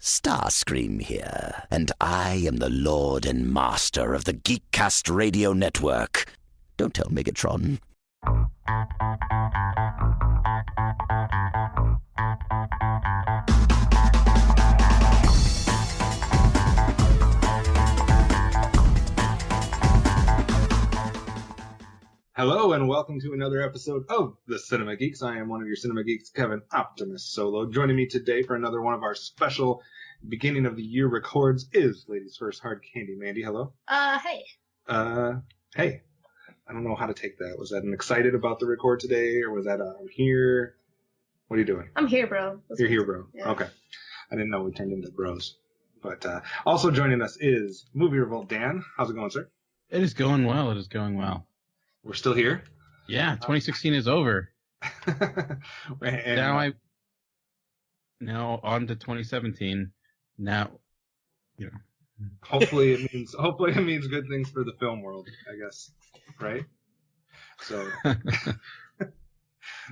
Starscream here, and I am the Lord and Master of the Geekcast Radio Network. Don't tell Megatron. Hello and welcome to another episode of the Cinema Geeks. I am one of your Cinema Geeks, Kevin Optimus Solo. Joining me today for another one of our special beginning of the year records is Ladies First Hard Candy. Mandy, hello. Hey. Hey. I don't know how to take that. Was that an excited about the record today, or was that I'm here? What are you doing? I'm here, bro. You're here, bro. Yeah. Okay. I didn't know we turned into bros. But also joining us is Movie Revolt Dan. How's it going, sir? It is going well. It is going well. We're still here? Yeah, 2016 is over. And now on to 2017. Now, you know. Hopefully it means good things for the film world, I guess. Right? So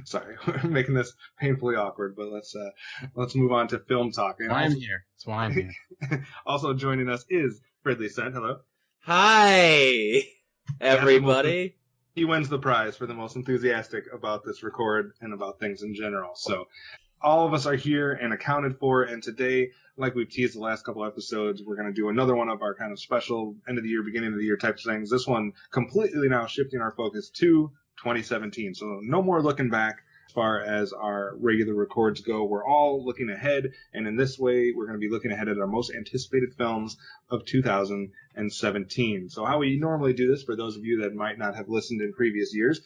sorry, we're making this painfully awkward, but let's move on to film talk. That's why I'm here. Also joining us is Fridley Sent. Hello. Hi, everybody. He wins the prize for the most enthusiastic about this record and about things in general. So all of us are here and accounted for, and today, like we've teased the last couple episodes, we're going to do another one of our kind of special end of the year, beginning of the year type of things. This one completely now shifting our focus to 2017. So no more looking back as far as our regular records go. We're all looking ahead, and in this way, we're going to be looking ahead at our most anticipated films of 2017. So how we normally do this, for those of you that might not have listened in previous years,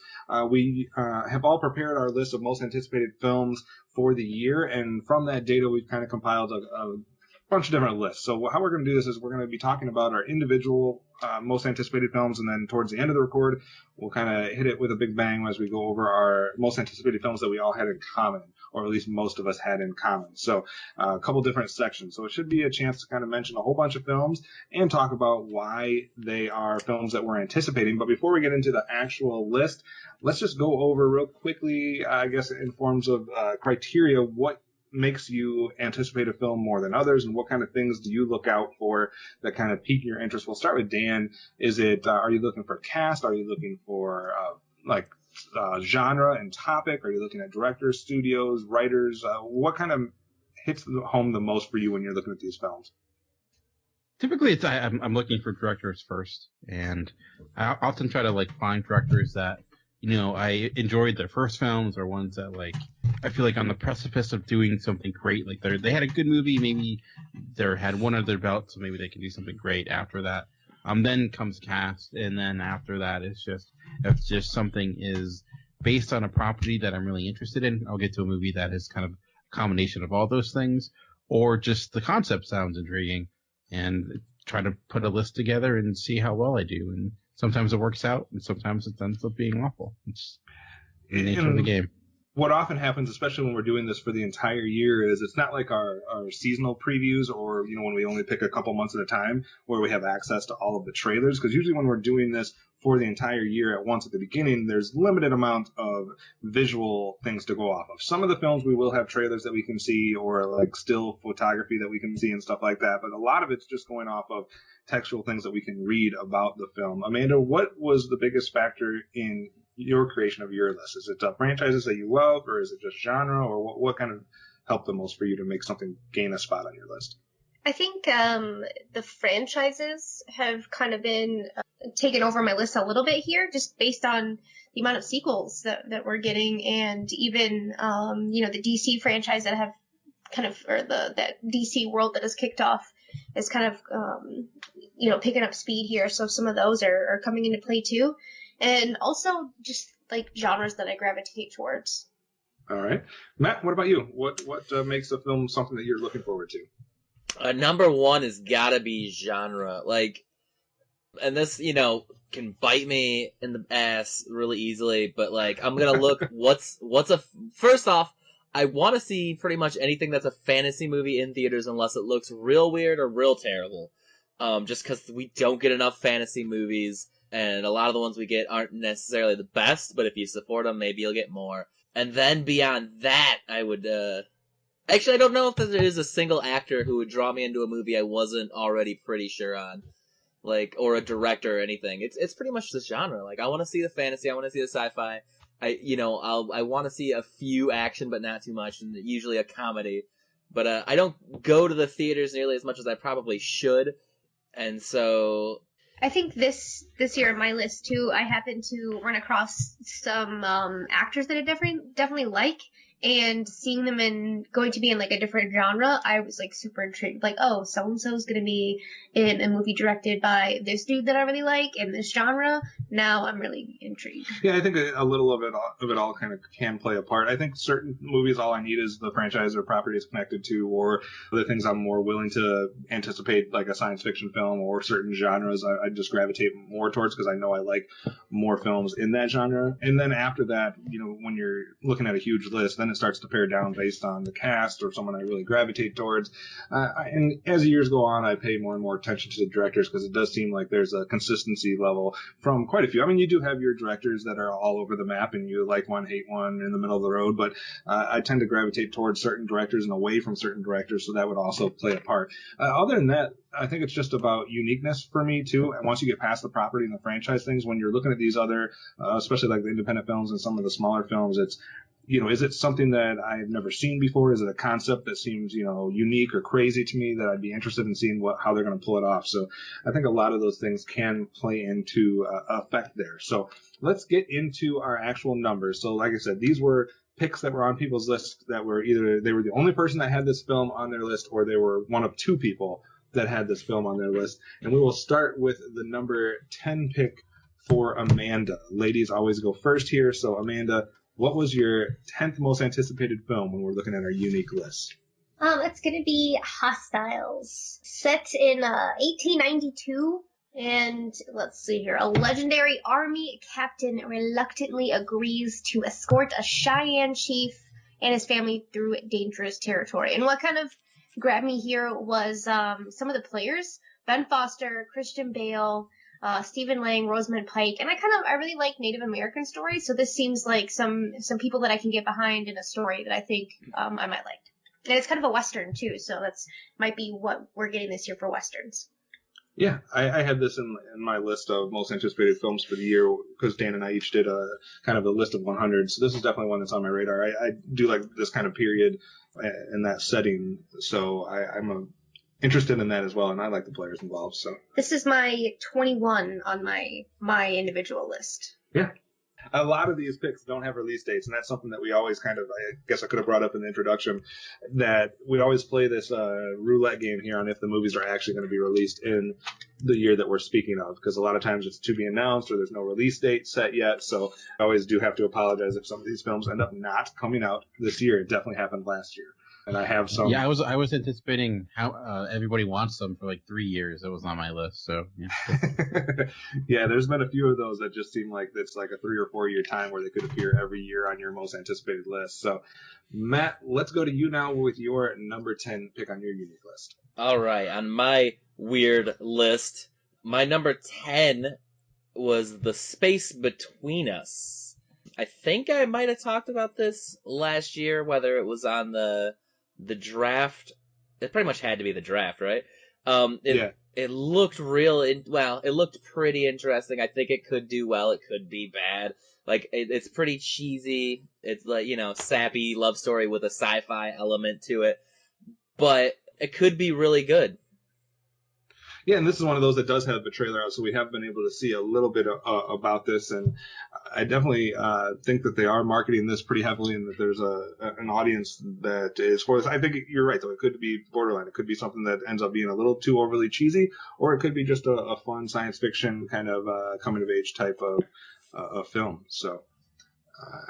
we have all prepared our list of most anticipated films for the year, and from that data, we've kind of compiled a bunch of different lists. So how we're going to do this is we're going to be talking about our individual most anticipated films, and then towards the end of the record, we'll kind of hit it with a big bang as we go over our most anticipated films that we all had in common, or at least most of us had in common. So a couple different sections. So it should be a chance to kind of mention a whole bunch of films and talk about why they are films that we're anticipating. But before we get into the actual list, let's just go over real quickly, I guess, in forms of criteria, what makes you anticipate a film more than others, and what kind of things do you look out for that kind of pique your interest? We'll start with Dan. Is it are you looking for cast? Are you looking for genre and topic? Are you looking at directors, studios, writers? What kind of hits home the most for you when you're looking at these films? Typically, I'm looking for directors first, and I often try to find directors that I enjoyed their first films, or ones that I feel like on the precipice of doing something great. Like they had a good movie, maybe they had one under their belt, so maybe they can do something great after that. Then comes cast, and then after that, if just something is based on a property that I'm really interested in, I'll get to a movie that is kind of a combination of all those things, or just the concept sounds intriguing, and try to put a list together and see how well I do. And sometimes it works out, and sometimes it ends up being awful. It's the nature of the game. What often happens, especially when we're doing this for the entire year, is it's not like our seasonal previews, or when we only pick a couple months at a time where we have access to all of the trailers. Because usually when we're doing this for the entire year at once at the beginning, there's limited amount of visual things to go off of. Some of the films we will have trailers that we can see, or still photography that we can see and stuff like that. But a lot of it's just going off of textual things that we can read about the film. Amanda, what was the biggest factor in your creation of your list? Is it franchises that you love, or is it just genre, or what kind of helped the most for you to make something gain a spot on your list? I think the franchises have kind of been taken over my list a little bit here, just based on the amount of sequels that we're getting, and even the DC franchise that have kind of, or that DC world that has kicked off is kind of picking up speed here. So some of those are coming into play too. And also just genres that I gravitate towards. All right. Matt, what about you? What makes a film something that you're looking forward to? Number one has gotta be genre. And this, can bite me in the ass really easily, but I'm gonna look, first off, I want to see pretty much anything that's a fantasy movie in theaters, unless it looks real weird or real terrible. Just because we don't get enough fantasy movies. And a lot of the ones we get aren't necessarily the best, but if you support them, maybe you'll get more. And then beyond that, I would Actually, I don't know if there is a single actor who would draw me into a movie I wasn't already pretty sure on. Like, or a director or anything. It's pretty much the genre. Like, I want to see the fantasy, I want to see the sci-fi. I want to see a few action, but not too much, and usually a comedy. But I don't go to the theaters nearly as much as I probably should, and so I think this year on my list too, I happened to run across some actors that I definitely like, and seeing them going to be in like a different genre, I was like super intrigued. Like, oh, so and so is going to be in a movie directed by this dude that I really like in this genre. Now I'm really intrigued. Yeah, I think a little of it all kind of can play a part. I think certain movies, all I need is the franchise or property is connected to, or the things I'm more willing to anticipate, like a science fiction film, or certain genres I just gravitate more towards because I know I like more films in that genre. And then after that, when you're looking at a huge list, then it starts to pare down based on the cast or someone I really gravitate towards. And as the years go on, I pay more and more attention to the directors because it does seem like there's a consistency level from quite a few. I mean, you do have your directors that are all over the map and you like one, hate one, in the middle of the road, but I tend to gravitate towards certain directors and away from certain directors, so that would also play a part. Other than that, I think it's just about uniqueness for me too. And once you get past the property and the franchise things, when you're looking at these other, especially like the independent films and some of the smaller films, it's, is it something that I've never seen before? Is it a concept that seems, unique or crazy to me that I'd be interested in seeing how they're going to pull it off? So I think a lot of those things can play into effect there. So let's get into our actual numbers. So like I said, these were picks that were on people's lists that were either they were the only person that had this film on their list, or they were one of two people that had this film on their list. And we will start with the number 10 pick for Amanda. Ladies always go first here. So Amanda, what was your 10th most anticipated film when we're looking at our unique list? It's gonna be Hostiles, set in 1892, and let's see here. A legendary army captain reluctantly agrees to escort a Cheyenne chief and his family through dangerous territory. And what kind of grabbed me here was some of the players: Ben Foster, Christian Bale, Stephen Lang, Rosamund Pike, and I really like Native American stories, so this seems like some people that I can get behind in a story that I think I might like. And it's kind of a Western too, so that's might be what we're getting this year for Westerns. Yeah, I had this in my list of most anticipated films for the year because Dan and I each did a kind of a list of 100. So this is definitely one that's on my radar. I do like this kind of period in that setting, so I'm interested in that as well, and I like the players involved. So this is my 21 on my individual list. Yeah. A lot of these picks don't have release dates, and that's something that we always I guess I could have brought up in the introduction, that we always play this roulette game here on if the movies are actually going to be released in the year that we're speaking of, because a lot of times it's to be announced or there's no release date set yet, so I always do have to apologize if some of these films end up not coming out this year. It definitely happened last year. And I have some. Yeah, I was anticipating how Everybody Wants Them for like 3 years. It was on my list, so yeah. Yeah, there's been a few of those that just seem like it's like a 3 or 4 year time where they could appear every year on your most anticipated list. So, Matt, let's go to you now with your number 10 pick on your unique list. All right, on my weird list, my number 10 was The Space Between Us. I think I might have talked about this last year, whether it was on the draft. It pretty much had to be the draft, right? It looked it looked pretty interesting. I think it could do well. It could be bad. Like, it's pretty cheesy. It's like, sappy love story with a sci-fi element to it. But it could be really good. Yeah, and this is one of those that does have the trailer out, so we have been able to see a little bit about this, and I definitely think that they are marketing this pretty heavily, and that there's an audience that is for this. I think you're right, though. It could be borderline. It could be something that ends up being a little too overly cheesy, or it could be just a fun science fiction kind of coming-of-age type of film. So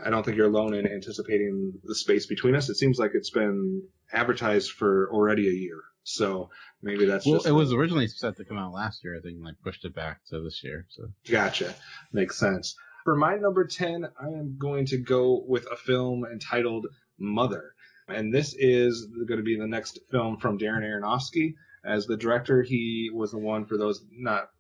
I don't think you're alone in anticipating The Space Between Us. It seems like it's been advertised for already a year. So maybe that's it was originally set to come out last year. I think pushed it back to this year. So Gotcha. Makes sense. For my number 10, I am going to go with a film entitled Mother. And this is going to be the next film from Darren Aronofsky. As the director, he was the one, for those not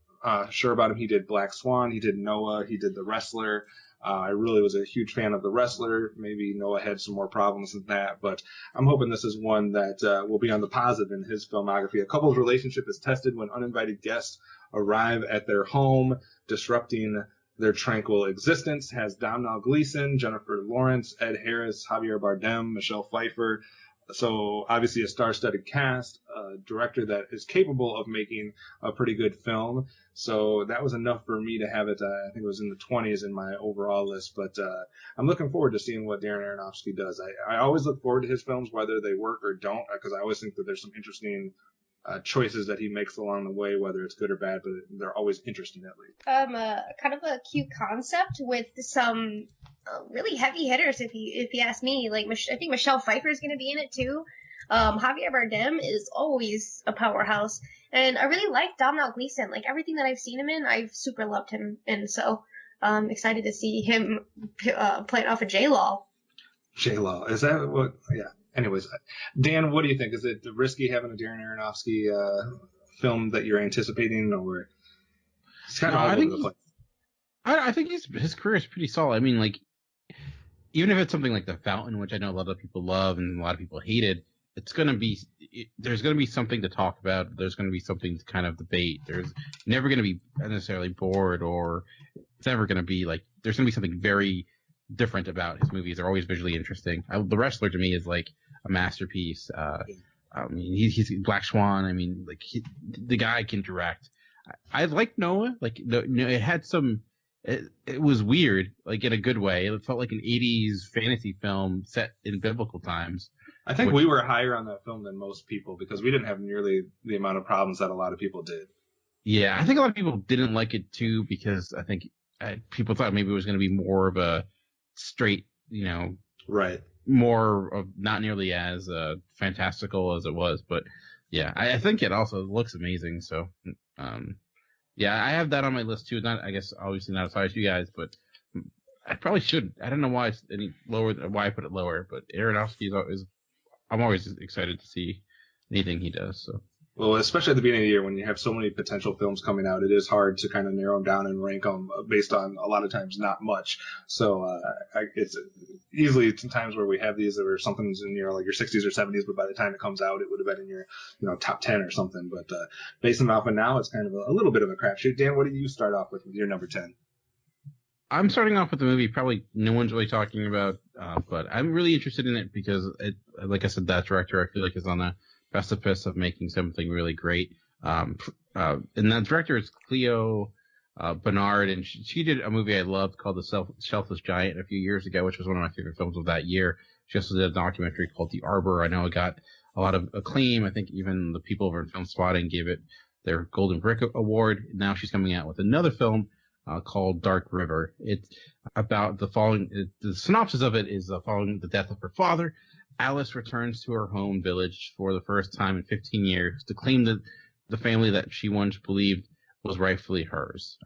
sure about him, he did Black Swan, he did Noah, he did The Wrestler. I really was a huge fan of The Wrestler. Maybe Noah had some more problems with that, but I'm hoping this is one that will be on the positive in his filmography. A couple's relationship is tested when uninvited guests arrive at their home, disrupting their tranquil existence. Has Domhnall Gleeson, Jennifer Lawrence, Ed Harris, Javier Bardem, Michelle Pfeiffer. So obviously a star-studded cast, a director that is capable of making a pretty good film. So that was enough for me to have it. I think it was in the 20s in my overall list. But I'm looking forward to seeing what Darren Aronofsky does. I always look forward to his films, whether they work or don't, because I always think that there's some interesting choices that he makes along the way, whether it's good or bad, but they're always interesting at least. Kind of a cute concept with some really heavy hitters, if you ask me. Like, I think Michelle Pfeiffer is going to be in it too. Javier Bardem is always a powerhouse, and I really like Domhnall Gleeson. Like, everything that I've seen him in, I've super loved him, and so I'm excited to see him playing off of J-Law. J-Law, is that what? Yeah. Anyways, Dan, what do you think? Is it risky having a Darren Aronofsky film that you're anticipating, or it's kind of all over the place? I think his career is pretty solid. I mean, like, even if it's something like The Fountain, which I know a lot of people love and a lot of people hated, there's going to be something to talk about. There's going to be something to kind of debate. There's never going to be necessarily bored, or it's never going to be like, there's going to be something very different about his movies. They're always visually interesting. The Wrestler to me is like a masterpiece. I mean, he's Black Swan. I mean, like, the guy can direct. I like Noah. Like, it had some. It was weird, like, in a good way. It felt like an 80s fantasy film set in biblical times. I think we were higher on that film than most people because we didn't have nearly the amount of problems that a lot of people did. Yeah, I think a lot of people didn't like it too because I think people thought maybe it was going to be more of a straight, right, more of not nearly as fantastical as it was. But yeah, I think it also looks amazing. So, yeah, I have that on my list too. Not, I guess, obviously not as high as you guys, but I probably should. I don't know why it's any lower. Why I put it lower, but Aronofsky is. I'm always excited to see anything he does. So. Well, especially at the beginning of the year when you have so many potential films coming out, it is hard to kind of narrow them down and rank them based on a lot of times not much. So it's easily sometimes where we have these that are something's in your like your 60s or 70s, but by the time it comes out, it would have been in your top 10 or something. But based on off of now, it's kind of a little bit of a crapshoot. Dan, what did you start off with your number 10? I'm starting off with a movie probably no one's really talking about, but I'm really interested in it because, like I said, that director I feel like is on the precipice of making something really great. And that director is Cleo Bernard, and she did a movie I loved called The Shelfless Giant a few years ago, which was one of my favorite films of that year. She also did a documentary called The Arbor. I know it got a lot of acclaim. I think even the people over in Film Spotting gave it their Golden Brick Award. Now she's coming out with another film called Dark River. It's about the synopsis of it is following the death of her father. Alice returns to her home village for the first time in 15 years to claim the family that she once believed was rightfully hers.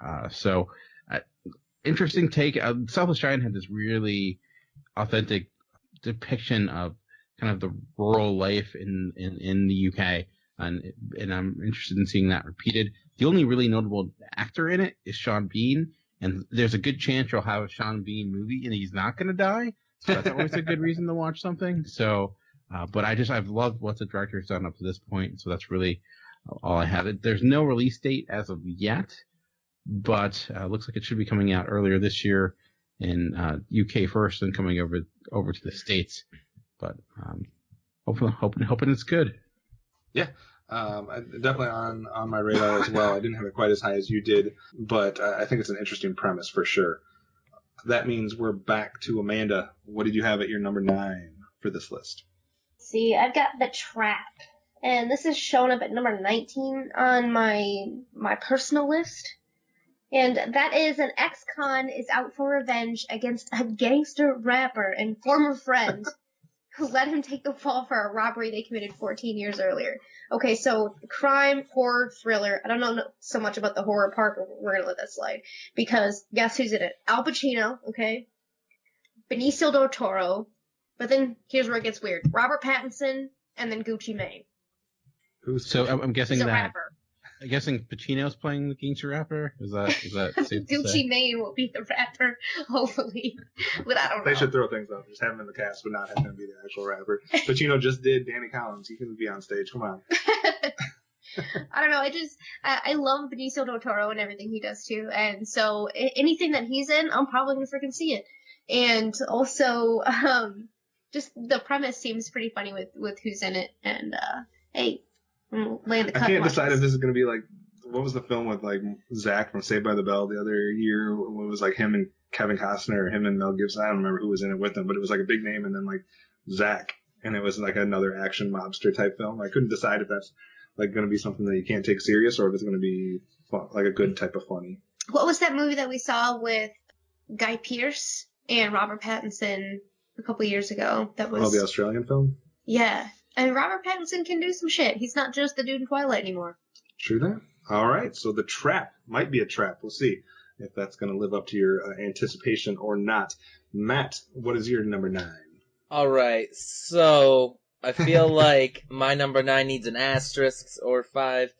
Interesting take. Selfless Giant had this really authentic depiction of kind of the rural life in the UK. And I'm interested in seeing that repeated. The only really notable actor in it is Sean Bean, and there's a good chance you'll have a Sean Bean movie and he's not going to die. So that's always a good reason to watch something. So, but I've loved what the director's done up to this point. So that's really all I have. There's no release date as of yet, but looks like it should be coming out earlier this year in UK first, and coming over to the States. But hoping it's good. Yeah. Definitely on my radar as well. I didn't have it quite as high as you did, but I think it's an interesting premise for sure. That means we're back to Amanda. What did you have at your number 9 for this list? See, I've got The Trap, and this is shown up at number 19 on my personal list. And that is an ex-con is out for revenge against a gangster rapper and former friend who let him take the fall for a robbery they committed 14 years earlier. Okay, so crime, horror, thriller. I don't know so much about the horror part, but we're going to let that slide. Because guess who's in it? Al Pacino, okay? Benicio del Toro. But then here's where it gets weird. Robert Pattinson and then Gucci Mane. So I'm guessing He's a that rapper. I'm guessing Pacino's playing the gangster rapper. Is that safe to Gucci say? Mane will be the rapper, hopefully. But I don't know. They should throw things up. Just have him in the cast, but not have him be the actual rapper. Pacino just did Danny Collins. He can be on stage. Come on. I don't know. I love Benicio del Toro and everything he does too. And so anything that he's in, I'm probably going to freaking see it. And also, just the premise seems pretty funny with who's in it. And, hey, land the cut. I can't decide if this is going to be like, what was the film with like Zach from Saved by the Bell the other year? It was like him and Kevin Costner or him and Mel Gibson. I don't remember who was in it with him, but it was like a big name and then like Zach. And it was like another action mobster type film. I couldn't decide if that's like going to be something that you can't take serious or if it's going to be fun, like a good type of funny. What was that movie that we saw with Guy Pearce and Robert Pattinson a couple years ago? That was the Australian film? Yeah. And Robert Pattinson can do some shit. He's not just the dude in Twilight anymore. True that. All right. So The Trap might be a trap. We'll see if that's going to live up to your anticipation or not. Matt, what is your number 9? All right. So I feel like my number 9 needs an asterisk or 5.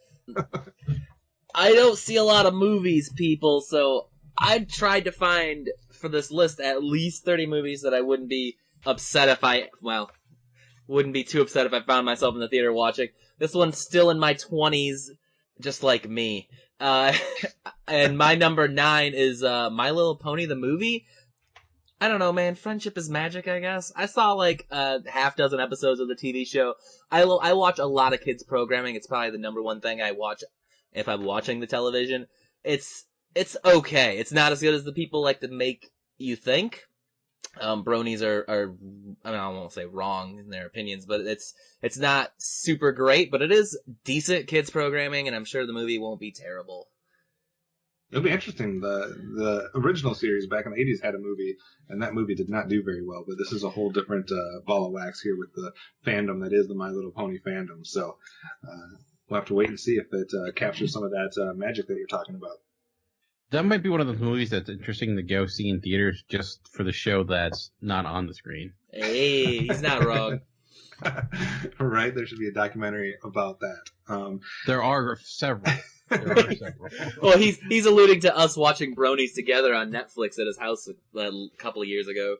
I don't see a lot of movies, people, so I tried to find for this list at least 30 movies that I wouldn't be upset if wouldn't be too upset if I found myself in the theater watching. This one's still in my 20s, just like me. And my number 9 is My Little Pony the movie. I don't know, man. Friendship is magic, I guess. I saw like half dozen episodes of the TV show. I watch a lot of kids programming. It's probably the number one thing I watch if I'm watching the television. It's okay. It's not as good as the people like to make you think. Bronies are I mean, I won't say wrong in their opinions, but it's not super great, but it is decent kids programming, and I'm sure the movie won't be terrible. It'll be interesting. The original series back in the 80s had a movie, and that movie did not do very well. But this is a whole different ball of wax here with the fandom that is the My Little Pony fandom. So we'll have to wait and see if it captures some of that magic that you're talking about. That might be one of those movies that's interesting to go see in theaters just for the show that's not on the screen. Hey, he's not wrong. Right? There should be a documentary about that. There are several. Well, he's alluding to us watching Bronies together on Netflix at his house a couple of years ago.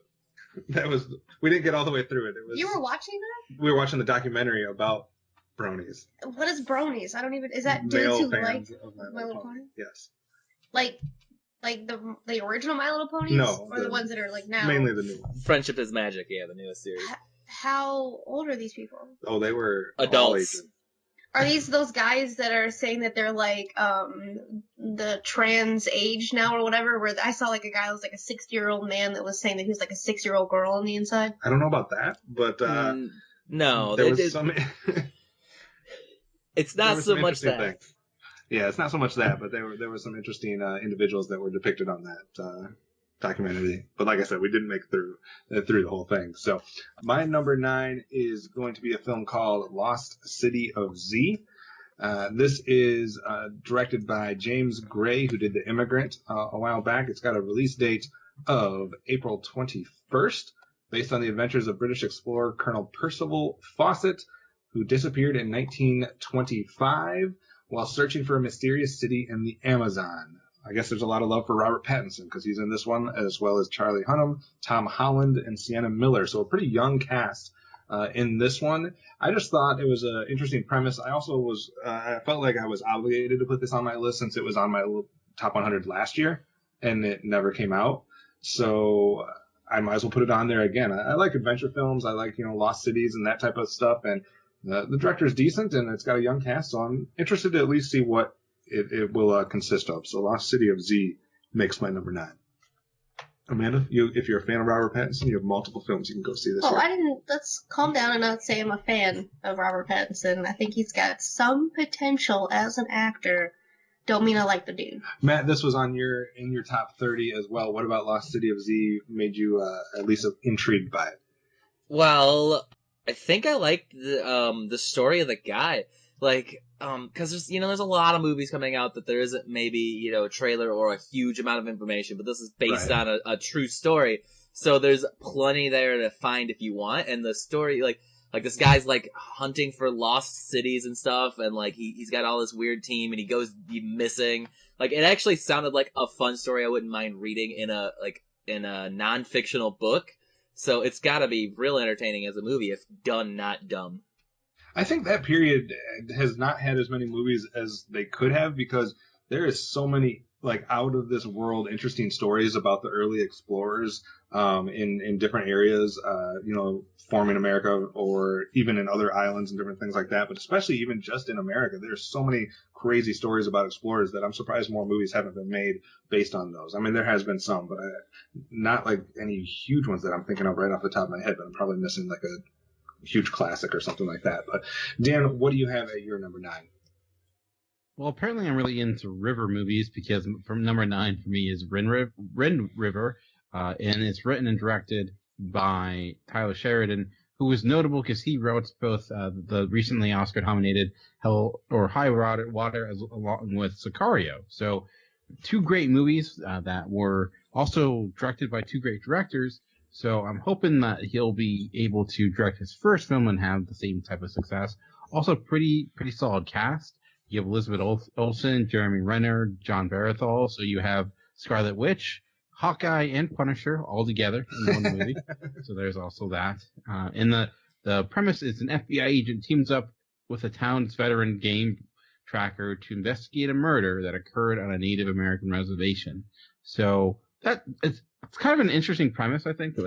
We didn't get all the way through it. You were watching that? We were watching the documentary about Bronies. What is Bronies? I don't even. Is that Male dudes who fans like of My Little Pony? Yes. Like the original My Little Ponies? No, or the ones that are like now? Mainly the new ones. Friendship is Magic, yeah, the newest series. How old are these people? Oh, they were adults. all ages. Are these those guys that are saying that they're like the trans age now or whatever? Where I saw like a guy that was like a 60-year-old man that was saying that he was like a 6-year-old girl on the inside. I don't know about that, but no, there was some. It's not so much that. Things. Yeah, it's not so much that, but there were some interesting individuals that were depicted on that documentary. But like I said, we didn't make it through the whole thing. So my number 9 is going to be a film called Lost City of Z. This is directed by James Gray, who did The Immigrant a while back. It's got a release date of April 21st, based on the adventures of British explorer Colonel Percival Fawcett, who disappeared in 1925 while searching for a mysterious city in the Amazon. I guess there's a lot of love for Robert Pattinson because he's in this one, as well as Charlie Hunnam, Tom Holland, and Sienna Miller. So a pretty young cast in this one. I just thought it was an interesting premise. I also I felt like I was obligated to put this on my list since it was on my top 100 last year, and it never came out. So I might as well put it on there again. I like adventure films. I like, Lost Cities and that type of stuff. And the director is decent, and it's got a young cast, so I'm interested to at least see what it will consist of. So Lost City of Z makes my number 9. Amanda, if you're a fan of Robert Pattinson, you have multiple films you can go see this year. Let's calm down and not say I'm a fan of Robert Pattinson. I think he's got some potential as an actor. Don't mean I like the dude. Matt, this was in your top 30 as well. What about Lost City of Z made you at least intrigued by it? Well, I think I liked the story of the guy. Like, because there's a lot of movies coming out that there isn't maybe, a trailer or a huge amount of information, but this is based on a true story. So there's plenty there to find if you want. And the story, like, Like this guy's like hunting for lost cities and stuff, and like he's got all this weird team, and he goes missing. Like it actually sounded like a fun story I wouldn't mind reading in a non-fictional book. So it's got to be real entertaining as a movie if done not dumb. I think that period has not had as many movies as they could have because there is so many like out of this world interesting stories about the early explorers in different areas, forming America or even in other islands and different things like that. But especially even just in America, there's so many crazy stories about explorers that I'm surprised more movies haven't been made based on those. I mean, there has been some, but not like any huge ones that I'm thinking of right off the top of my head. But I'm probably missing like a huge classic or something like that. But Dan, what do you have at your number 9? Well, apparently I'm really into river movies because from number 9 for me is Rin River, and it's written and directed by Tyler Sheridan, who was notable because he wrote both the recently Oscar-nominated High Water along with Sicario. So 2 great movies that were also directed by 2 great directors. So I'm hoping that he'll be able to direct his first film and have the same type of success. Also, pretty solid cast. You have Elizabeth Olsen, Jeremy Renner, John Barathol. So you have Scarlet Witch, Hawkeye, and Punisher all together in one movie. So there's also that. And the premise is an FBI agent teams up with a town's veteran game tracker to investigate a murder that occurred on a Native American reservation. So it's kind of an interesting premise, I think. I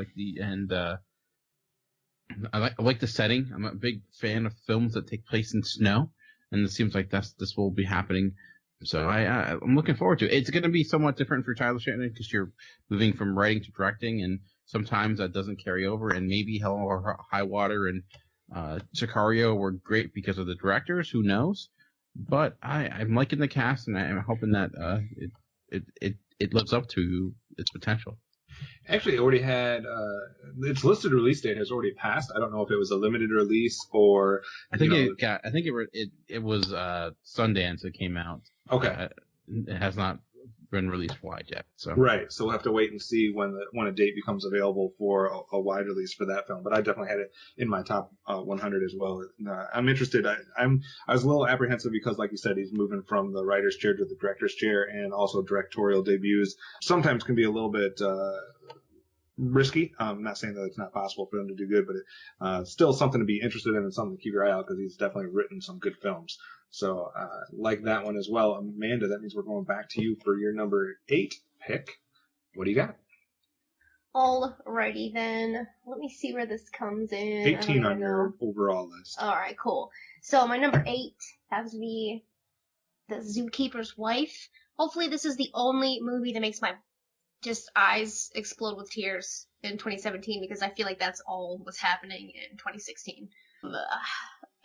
like the setting. I'm a big fan of films that take place in snow, and it seems like this will be happening. So I'm looking forward to it. It's going to be somewhat different for Tyler Sheridan because you're moving from writing to directing, and sometimes that doesn't carry over. And maybe Hell or High Water and Sicario were great because of the directors. Who knows? But I'm liking the cast, and I'm hoping that it lives up to its potential. Actually, it already had its listed release date has already passed. I don't know if it was a limited release or it was Sundance. It came out. Okay. It has not been released wide yet. So right. So we'll have to wait and see when a date becomes available for a wide release for that film. But I definitely had it in my top 100 as well. I'm interested. I was a little apprehensive because, like you said, he's moving from the writer's chair to the director's chair, and also directorial debuts sometimes can be a little bit risky. I'm not saying that it's not possible for them to do good, but it's still something to be interested in and something to keep your eye out because he's definitely written some good films. So like that one as well. Amanda, that means we're going back to you for your number 8 pick. What do you got? Alrighty then. Let me see where this comes in. 18 on your overall list. Alright, cool. So my number 8 has to be The Zookeeper's Wife. Hopefully this is the only movie that makes my just eyes explode with tears in 2017 because I feel like that's all what's happening in 2016.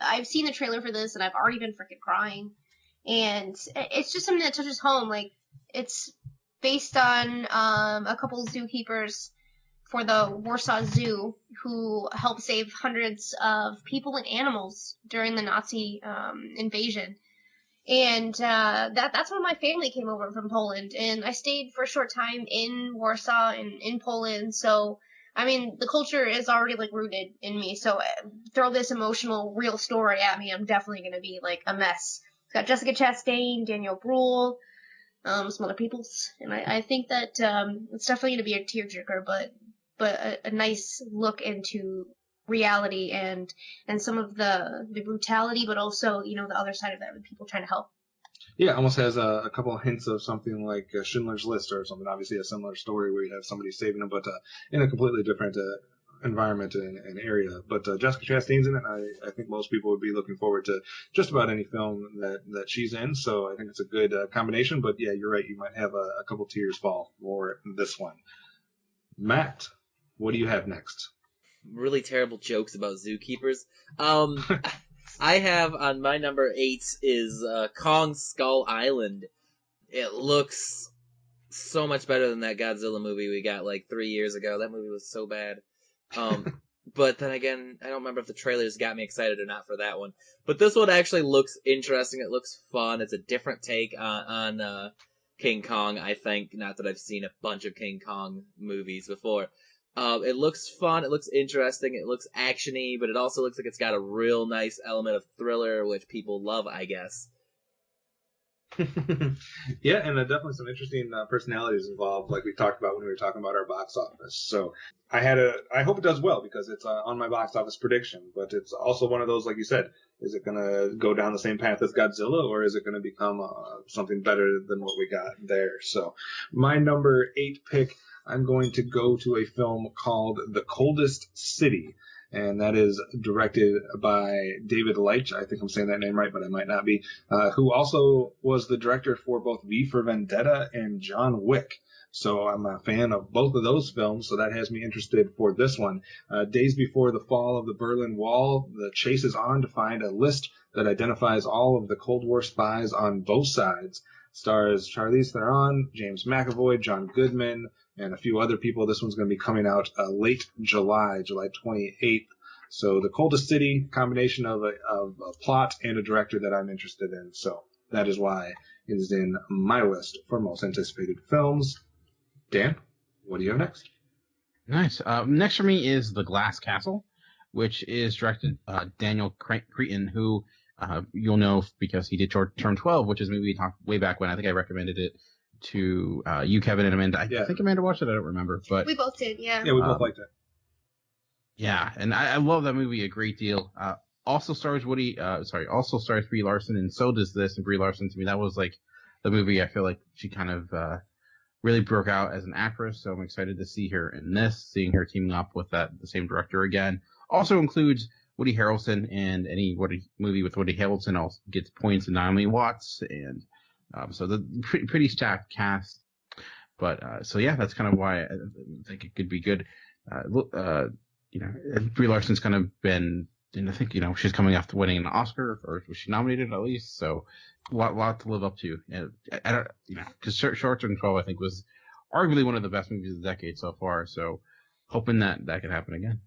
I've seen the trailer for this and I've already been freaking crying. And it's just something that touches home. Like, it's based on a couple zookeepers for the Warsaw Zoo who helped save hundreds of people and animals during the Nazi invasion. And that's when my family came over from Poland, and I stayed for a short time in Warsaw and in Poland. So, I mean, the culture is already like rooted in me. So throw this emotional, real story at me, I'm definitely gonna be like a mess. It's got Jessica Chastain, Daniel Bruhl, some other peoples, and I think that it's definitely gonna be a tearjerker, but a nice look into reality and some of the brutality, but also, the other side of that with people trying to help. Yeah, it almost has a couple of hints of something like Schindler's List or something. Obviously a similar story where you have somebody saving them, but in a completely different environment and area. But Jessica Chastain's in it. I think most people would be looking forward to just about any film that she's in. So I think it's a good combination. But yeah, you're right. You might have a couple tears fall for this one. Matt, what do you have next? Really terrible jokes about zookeepers. I have on my number 8 is Kong Skull Island. It looks so much better than that Godzilla movie we got like 3 years ago. That movie was so bad. But then again, I don't remember if the trailers got me excited or not for that one. But this one actually looks interesting. It looks fun. It's a different take on King Kong, I think. Not that I've seen a bunch of King Kong movies before. It looks fun. It looks interesting. It looks actiony, but it also looks like it's got a real nice element of thriller, which people love, I guess. Yeah, and definitely some interesting personalities involved, like we talked about when we were talking about our box office. So I hope it does well because it's on my box office prediction. But it's also one of those, like you said, is it going to go down the same path as Godzilla, or is it going to become something better than what we got there? So my number 8 pick, I'm going to go to a film called The Coldest City. And that is directed by David Leitch. I think I'm saying that name right, but I might not be. Who also was the director for both V for Vendetta and John Wick. So I'm a fan of both of those films, so that has me interested for this one. Days before the fall of the Berlin Wall, the chase is on to find a list that identifies all of the Cold War spies on both sides. Stars Charlize Theron, James McAvoy, John Goodman, and a few other people. This one's going to be coming out late July 28th. So The Coldest City, combination of a plot and a director that I'm interested in. So that is why it is in my list for most anticipated films. Dan, what do you have next? Nice. Next for me is The Glass Castle, which is directed Daniel Cretton, who you'll know because he did Term 12, which is a movie we talked way back when. I think I recommended it to you, Kevin, and Amanda. I think Amanda watched it. I don't remember, but we both did. Yeah. Yeah, we both liked it. Yeah, and I love that movie a great deal. Also stars Brie Larson, and so does this. And Brie Larson, to me, that was like the movie I feel like she kind of really broke out as an actress. So I'm excited to see her in this, seeing her teaming up with the same director again. Also includes Woody Harrelson, and any movie with Woody Harrelson also gets points and Naomi Watts, and so the pretty stacked cast. But so yeah, that's kind of why I think it could be good. Brie Larson's kind of been, and I think she's coming after winning an Oscar, or was she nominated at least? So a lot to live up to. And I don't, because Short Term 12 I think was arguably one of the best movies of the decade so far. So hoping that could happen again.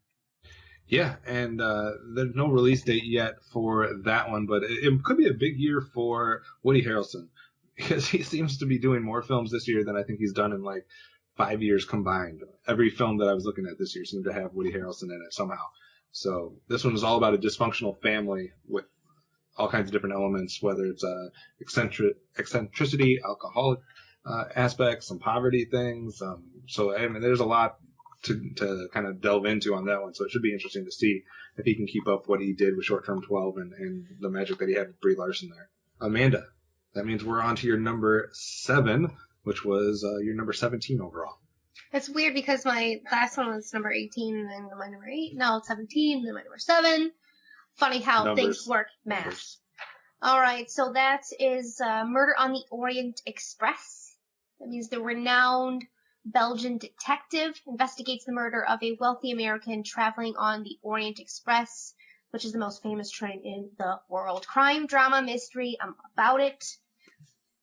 Yeah, and there's no release date yet for that one, but it could be a big year for Woody Harrelson because he seems to be doing more films this year than I think he's done in like 5 years combined. Every film that I was looking at this year seemed to have Woody Harrelson in it somehow. So this one was all about a dysfunctional family with all kinds of different elements, whether it's eccentricity, alcoholic aspects, some poverty things. So I mean, there's a lot to kind of delve into on that one. So it should be interesting to see if he can keep up what he did with Short Term 12 and the magic that he had with Brie Larson there. Amanda, that means we're on to your number 7, which was your number 17 overall. It's weird because my last one was number 18, and then my number 8. Now it's 17, and then my number 7. Funny how things work. Math. All right, so that is Murder on the Orient Express. That means the renowned Belgian detective investigates the murder of a wealthy American traveling on the Orient Express, which is the most famous train in the world. Crime, drama, mystery, I'm about it.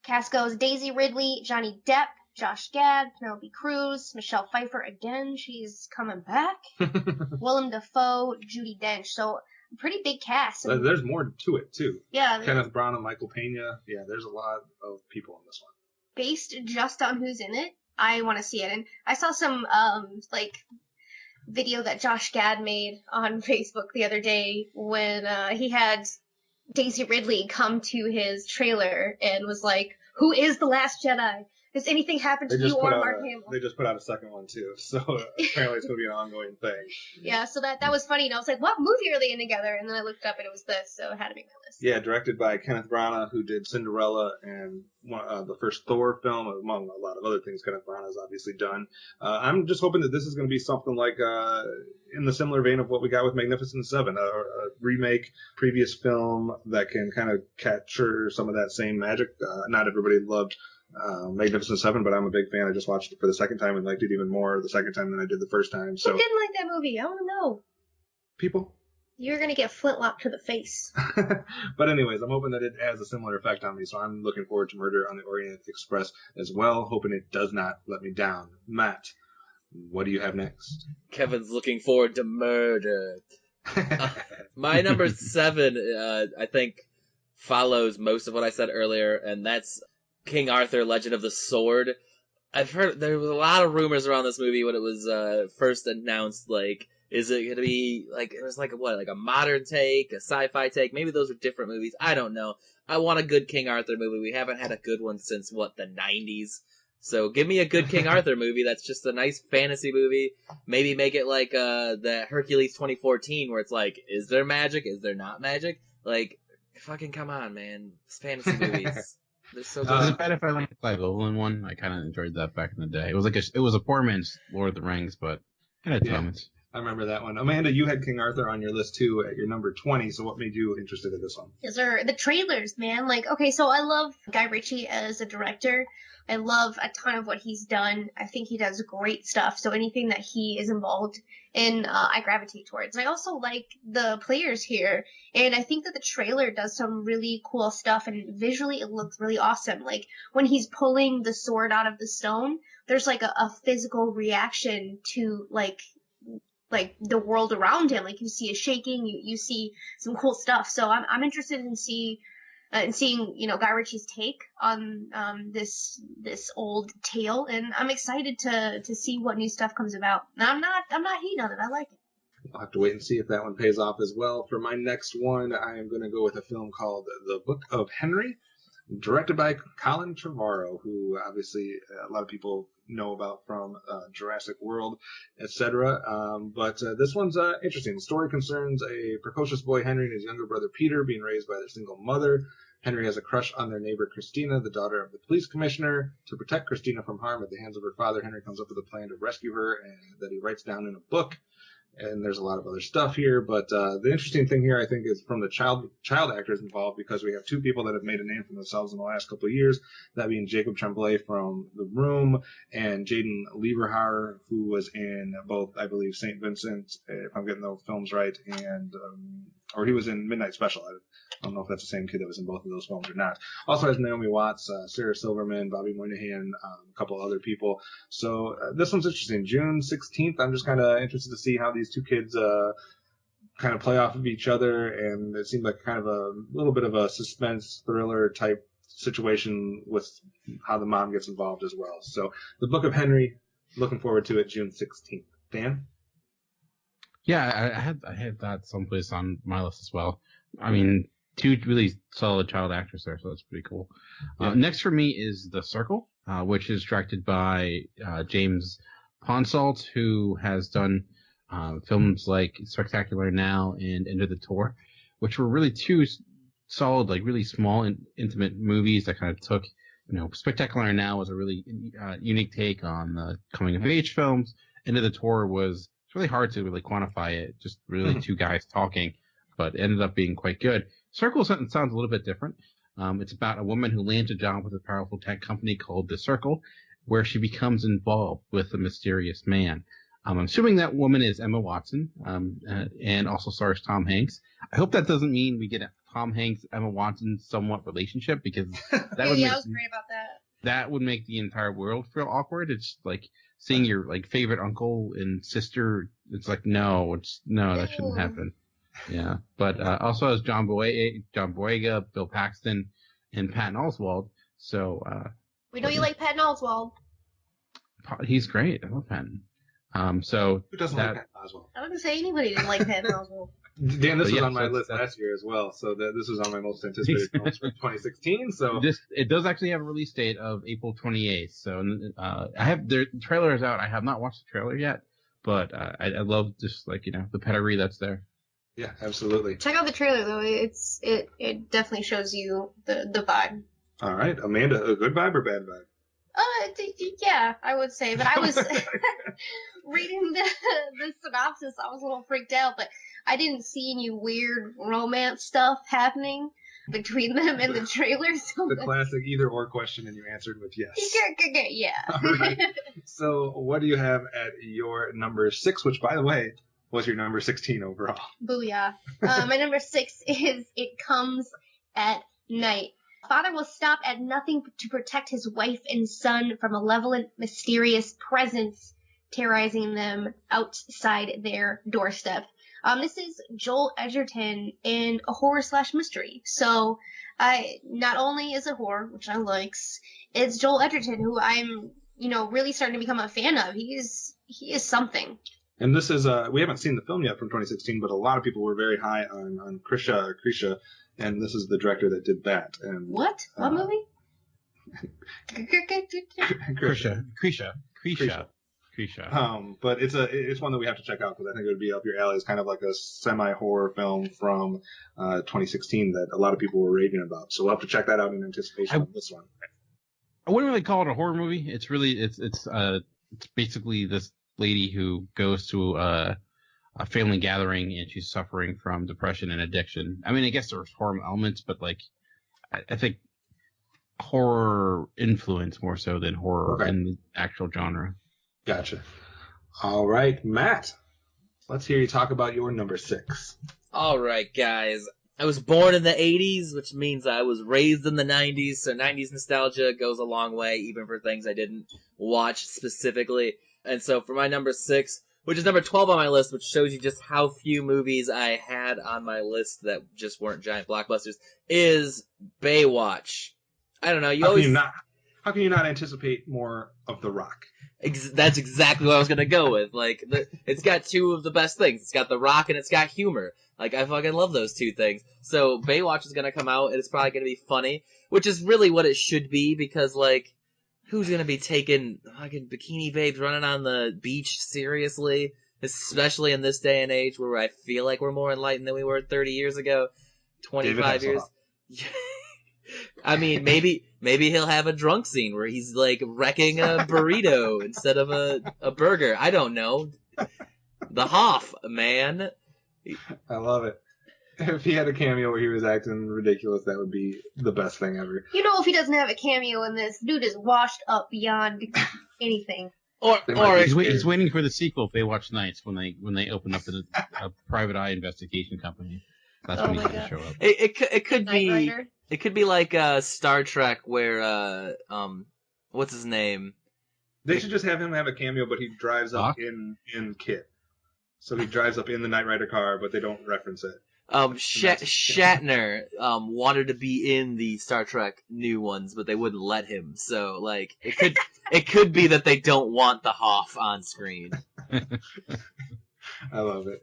Cast goes Daisy Ridley, Johnny Depp, Josh Gad, Penelope Cruz, Michelle Pfeiffer again, she's coming back, Willem Dafoe, Judi Dench. So a pretty big cast. There's more to it too. Yeah. Kenneth Branagh and Michael Pena. Yeah, there's a lot of people in this one. Based just on who's in it, I want to see it. And I saw some video that Josh Gad made on Facebook the other day when he had Daisy Ridley come to his trailer and was like, "Who is the Last Jedi? Does anything happen to you or Mark Hamill?" They just put out a second one too, so apparently it's going to be an ongoing thing. Yeah, so that was funny, and I was like, what movie are they in together? And then I looked up and it was this, so it had to make my list. Yeah, directed by Kenneth Branagh, who did Cinderella and the first Thor film, among a lot of other things Kenneth Branagh's obviously done. I'm just hoping that this is going to be something like in the similar vein of what we got with Magnificent Seven, a remake, previous film that can kind of capture some of that same magic. Not everybody loved Magnificent Seven, but I'm a big fan. I just watched it for the second time and liked it even more the second time than I did the first time. So who didn't like that movie? I want to know. People. You're gonna get flintlocked to the face. But anyways, I'm hoping that it has a similar effect on me, so I'm looking forward to Murder on the Orient Express as well, hoping it does not let me down. Matt, what do you have next? Kevin's looking forward to murder. My number 7, I think, follows most of what I said earlier, and that's King Arthur, Legend of the Sword. I've heard there was a lot of rumors around this movie when it was first announced. Like, is it gonna be like it was like a modern take, a sci-fi take? Maybe those are different movies. I don't know. I want a good King Arthur movie. We haven't had a good one since the 90s. So give me a good King Arthur movie that's just a nice fantasy movie. Maybe make it like the Hercules 2014, where it's like, is there magic? Is there not magic? Like, fucking come on, man. It's fantasy movies. They're so good. Is it bad if I like the Clive Owen one? I kind of enjoyed that back in the day. It was a poor man's Lord of the Rings, but it had moments. I remember that one. Amanda, you had King Arthur on your list too at your number 20. So what made you interested in this one? These are the trailers, man. Like, okay, so I love Guy Ritchie as a director. I love a ton of what he's done. I think he does great stuff. So anything that he is involved in, I gravitate towards. I also like the players here. And I think that the trailer does some really cool stuff. And visually, it looks really awesome. Like, when he's pulling the sword out of the stone, there's like a physical reaction to like the world around him. Like, you see it shaking, you see some cool stuff. So I'm interested in seeing Guy Ritchie's take on this old tale, and I'm excited to see what new stuff comes about. And I'm not hating on it. I like it. I'll have to wait and see if that one pays off as well. For my next one, I am going to go with a film called The Book of Henry, directed by Colin Trevorrow, who obviously a lot of people know about from Jurassic World, etc. But this one's interesting. The story concerns a precocious boy, Henry, and his younger brother, Peter, being raised by their single mother. Henry has a crush on their neighbor, Christina, the daughter of the police commissioner. To protect Christina from harm at the hands of her father, Henry comes up with a plan to rescue her, and that he writes down in a book. And there's a lot of other stuff here, but the interesting thing here, I think, is from the child actors involved, because we have two people that have made a name for themselves in the last couple of years, that being Jacob Tremblay from The Room and Jaden Lieberhauer, who was in both, I believe, St. Vincent, if I'm getting those films right, and or he was in Midnight Special. I don't know if that's the same kid that was in both of those films or not. Also has Naomi Watts, Sarah Silverman, Bobby Moynihan, a couple other people. So this one's interesting. June 16th. I'm just kind of interested to see how these two kids kind of play off of each other, and it seemed like kind of a little bit of a suspense thriller type situation with how the mom gets involved as well. So The Book of Henry, looking forward to it, June 16th. Dan? Yeah, I had that someplace on my list as well. I mean, two really solid child actors there, so that's pretty cool. Yeah. Next for me is The Circle, which is directed by James Ponsoldt, who has done films like Spectacular Now and End of the Tour, which were really two solid, like really small and intimate movies that kind of took, Spectacular Now was a really unique take on the coming of age films. End of the Tour was, it's really hard to really quantify it, just really two guys talking, but it ended up being quite good. Circle sounds a little bit different. It's about a woman who lands a job with a powerful tech company called The Circle, where she becomes involved with a mysterious man. I'm assuming that woman is Emma Watson, and also stars Tom Hanks. I hope that doesn't mean we get a Tom Hanks, Emma Watson somewhat relationship, because that would I make, was great about that. that would make the entire world feel awkward. It's like seeing your favorite uncle and sister. It's like, no, that shouldn't happen. Yeah, but also has John Boyega, Bill Paxton, and Patton Oswalt. So We know you like Patton Oswalt. he's great. I love Patton. So Who doesn't like Patton Oswalt? I wouldn't say anybody didn't like Patton Oswalt. Dan, this was yeah, on my so list last year as well, so this was on my most anticipated films for 2016. So it does actually have a release date of April 28th. So I have the trailer is out. I have not watched the trailer yet, but I love just the pedigree that's there. yeah, absolutely. Check out the trailer though. It definitely shows you the vibe. All right, Amanda, a good vibe or bad vibe? Yeah, I would say. But I was reading the synopsis. I was a little freaked out, but I didn't see any weird romance stuff happening between them in the trailer. So The classic either or question, and you answered with yes. Yeah. All right. So what do you have at your number 6, which, by the way, was your number 16 overall? Booyah. My number 6 is It Comes at Night. Father will stop at nothing to protect his wife and son from a malevolent, mysterious presence terrorizing them outside their doorstep. This is Joel Edgerton in a horror/mystery. So, not only is it horror, which I likes, it's Joel Edgerton, who I'm really starting to become a fan of. He is something. And this is we haven't seen the film yet from 2016, but a lot of people were very high on Krisha, and this is the director that did that. And What movie? Krisha. But it's one that we have to check out because I think it would be up your alley. It's kind of like a semi-horror film from 2016 that a lot of people were raving about. So we'll have to check that out in anticipation of this one. I wouldn't really call it a horror movie. It's really it's basically this lady who goes to a family gathering and she's suffering from depression and addiction. I mean, I guess there's horror elements, but like I think horror influence more so than horror in the actual genre. Gotcha. All right, Matt, let's hear you talk about your number 6. All right, guys. I was born in the 80s, which means I was raised in the 90s, so 90s nostalgia goes a long way, even for things I didn't watch specifically. And so for my number 6, which is number 12 on my list, which shows you just how few movies I had on my list that just weren't giant blockbusters, is Baywatch. I don't know. How can you not anticipate more of The Rock? That's exactly what I was gonna go with. Like, it's got two of the best things. It's got The Rock and it's got humor. Like, I fucking love those two things. So Baywatch is gonna come out and it's probably gonna be funny, which is really what it should be because, like, who's gonna be taking fucking bikini babes running on the beach seriously? Especially in this day and age where I feel like we're more enlightened than we were 30 years ago, 25 years. I mean, maybe he'll have a drunk scene where he's like wrecking a burrito instead of a burger. I don't know. The Hoff, man. I love it. If he had a cameo where he was acting ridiculous, that would be the best thing ever. If he doesn't have a cameo in this, dude is washed up beyond anything. Or he's waiting for the sequel, Baywatch Nights, when they open up a private eye investigation company. That's when he's going to show up. It could be. Rider? It could be like Star Trek, where what's his name? They should just have him have a cameo, but he drives up in Kit. So he drives up in the Knight Rider car, but they don't reference it. Shatner wanted to be in the Star Trek new ones, but they wouldn't let him. So like it could be that they don't want the Hoff on screen. I love it.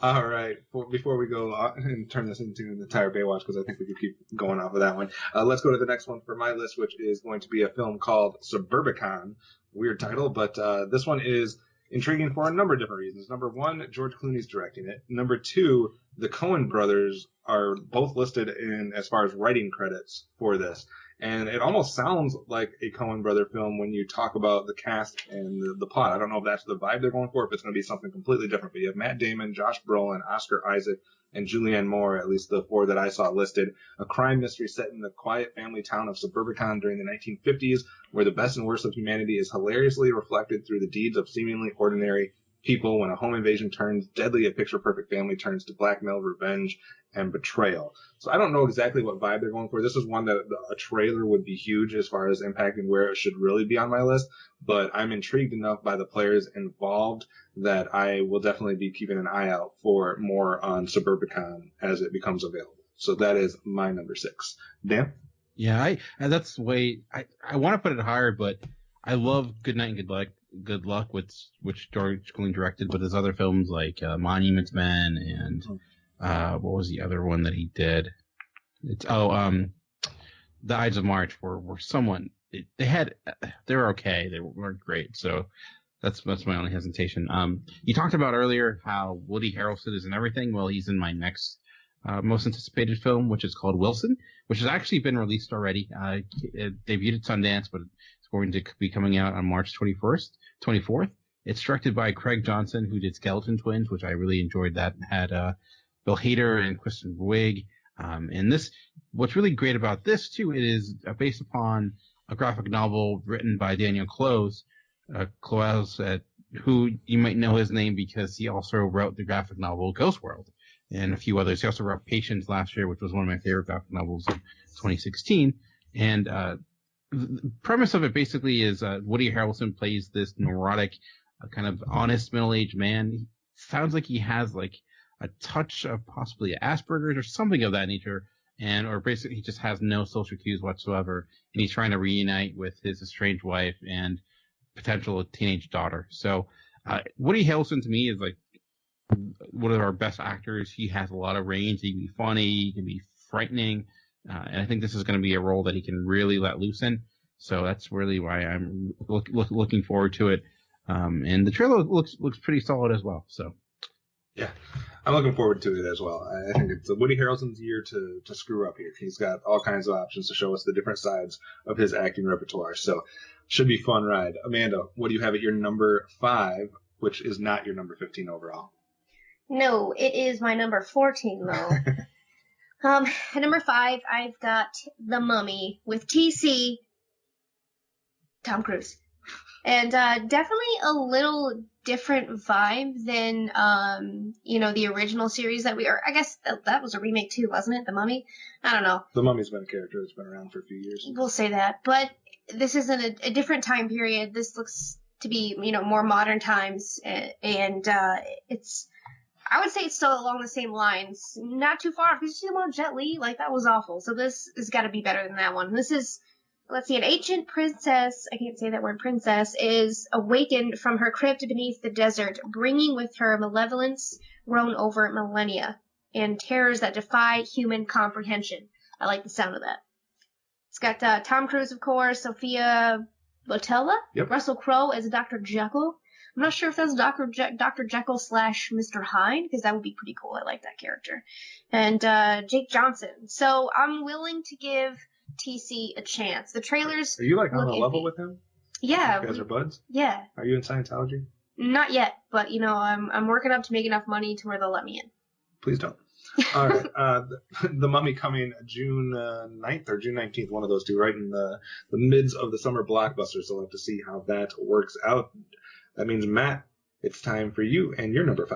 All right. Before we go and turn this into an entire Baywatch, because I think we could keep going off of that one, let's go to the next one for my list, which is going to be a film called Suburbicon. Weird title, but this one is intriguing for a number of different reasons. Number one, George Clooney's directing it. Number two, the Coen brothers are both listed in as far as writing credits for this. And it almost sounds like a Coen brother film when you talk about the cast and the plot. I don't know if that's the vibe they're going for, if it's going to be something completely different. But you have Matt Damon, Josh Brolin, Oscar Isaac, and Julianne Moore, at least the 4 that I saw listed. A crime mystery set in the quiet family town of Suburbicon during the 1950s, where the best and worst of humanity is hilariously reflected through the deeds of seemingly ordinary people when a home invasion turns deadly, a picture-perfect family turns to blackmail, revenge, and betrayal. So I don't know exactly what vibe they're going for. This is one that a trailer would be huge as far as impacting where it should really be on my list, but I'm intrigued enough by the players involved that I will definitely be keeping an eye out for more on Suburbicon as it becomes available. So that is my number 6. Dan? Yeah, that's the way I want to put it higher, but I love Good Night and Good Luck, which George Clooney directed, but his other films like Monuments Men and what was the other one that he did? The Ides of March were somewhat they were okay, they weren't great, so that's my only hesitation. You talked about earlier how Woody Harrelson is in everything. Well, he's in my next most anticipated film, which is called Wilson, which has actually been released already. It debuted at Sundance, but it's going to be coming out on March 24th. It's directed by Craig Johnson, who did Skeleton Twins, which I really enjoyed. That had Bill Hader and Kristen Wiig. And this, what's really great about this too, it is based upon a graphic novel written by Daniel Clowes, who you might know his name because he also wrote the graphic novel Ghost World and a few others. He also wrote Patience last year, which was one of my favorite graphic novels of 2016. And the premise of it basically is Woody Harrelson plays this neurotic, kind of honest middle-aged man. He sounds like he has like a touch of possibly Asperger's or something of that nature, or basically he just has no social cues whatsoever, and he's trying to reunite with his estranged wife, and potential teenage daughter. So Woody Harrelson to me is like one of our best actors. He has a lot of range. He can be funny. He can be frightening. And I think this is going to be a role that he can really let loose in. So that's really why I'm looking forward to it. And the trailer looks pretty solid as well. So yeah, I'm looking forward to it as well. I think it's Woody Harrelson's year to screw up here. He's got all kinds of options to show us the different sides of his acting repertoire. So should be fun ride. Amanda, what do you have at your number 5, which is not your number 15 overall? No, it is my number 14 though. At number 5, I've got The Mummy with TC, Tom Cruise. And definitely a little different vibe than, the original series that I guess that was a remake too, wasn't it? The Mummy? I don't know. The Mummy's been a character that's been around for a few years. We'll say that. But this is in a different time period. This looks to be, more modern times. And it's, I would say it's still along the same lines. Not too far, because you see about Jet Li, like that was awful. So this has got to be better than that one. This is, let's see, an ancient princess, I can't say that word, princess, is awakened from her crypt beneath the desert, bringing with her malevolence grown over millennia and terrors that defy human comprehension. I like the sound of that. It's got Tom Cruise, of course, Sophia Botella, yep. Russell Crowe as Dr. Jekyll. I'm not sure if that's Dr. Jekyll / Mr. Hyde, because that would be pretty cool. I like that character. And Jake Johnson. So I'm willing to give TC a chance. The trailers. Are you like on a level with him? Yeah. You guys are buds? Yeah. Are you in Scientology? Not yet, but I'm working up to make enough money to where they'll let me in. Please don't. All right. The Mummy coming June 9th or June 19th, one of those two, right in the mids of the summer blockbuster. So we'll have to see how that works out. That means, Matt, it's time for you and your number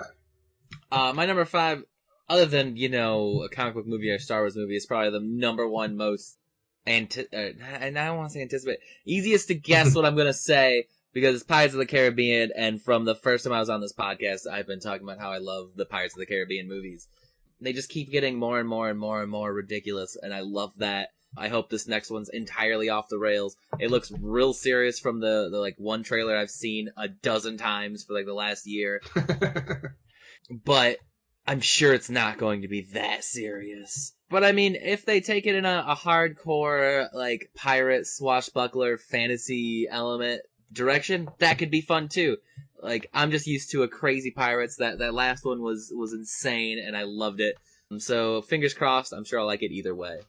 5. My number 5, other than, a comic book movie or a Star Wars movie, is probably the number one most, and I don't want to say anticipate, easiest to guess what I'm going to say, because it's Pirates of the Caribbean, and from the first time I was on this podcast, I've been talking about how I love the Pirates of the Caribbean movies. They just keep getting more and more and more and more ridiculous, and I love that. I hope this next one's entirely off the rails. It looks real serious from the like one trailer I've seen a dozen times for like the last year. But I'm sure it's not going to be that serious. But I mean, if they take it in a hardcore like pirate swashbuckler fantasy element direction, that could be fun too. Like, I'm just used to a crazy pirates. That last one was insane and I loved it. So fingers crossed, I'm sure I'll like it either way.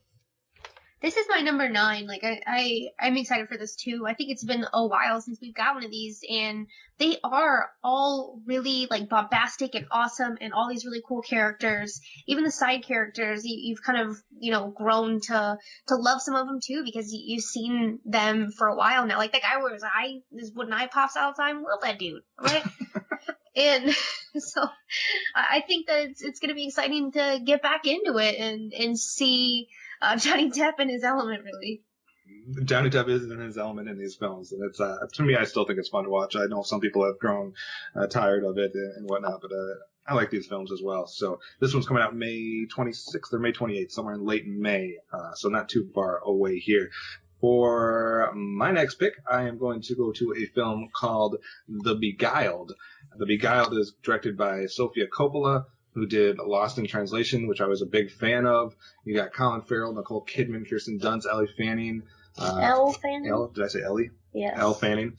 This is my number 9. Like, I'm excited for this too. I think it's been a while since we've got one of these, and they are all really like bombastic and awesome, and all these really cool characters. Even the side characters, you've kind of grown to love some of them too, because you've seen them for a while now. Like that guy where his eye pops out all the time. Love that dude, right? And so I think that it's going to be exciting to get back into it and see Johnny Depp in his element, really. Johnny Depp is in his element in these films, and it's to me, I still think it's fun to watch. I know some people have grown tired of it and whatnot, but I like these films as well. So this one's coming out May 26th or May 28th, somewhere in late May, so not too far away here. For my next pick, I am going to go to a film called The Beguiled. The Beguiled is directed by Sofia Coppola, who did Lost in Translation, which I was a big fan of. You got Colin Farrell, Nicole Kidman, Kirsten Dunst, Ellie Fanning. Elle Fanning? Did I say Ellie? Yes. Elle Fanning.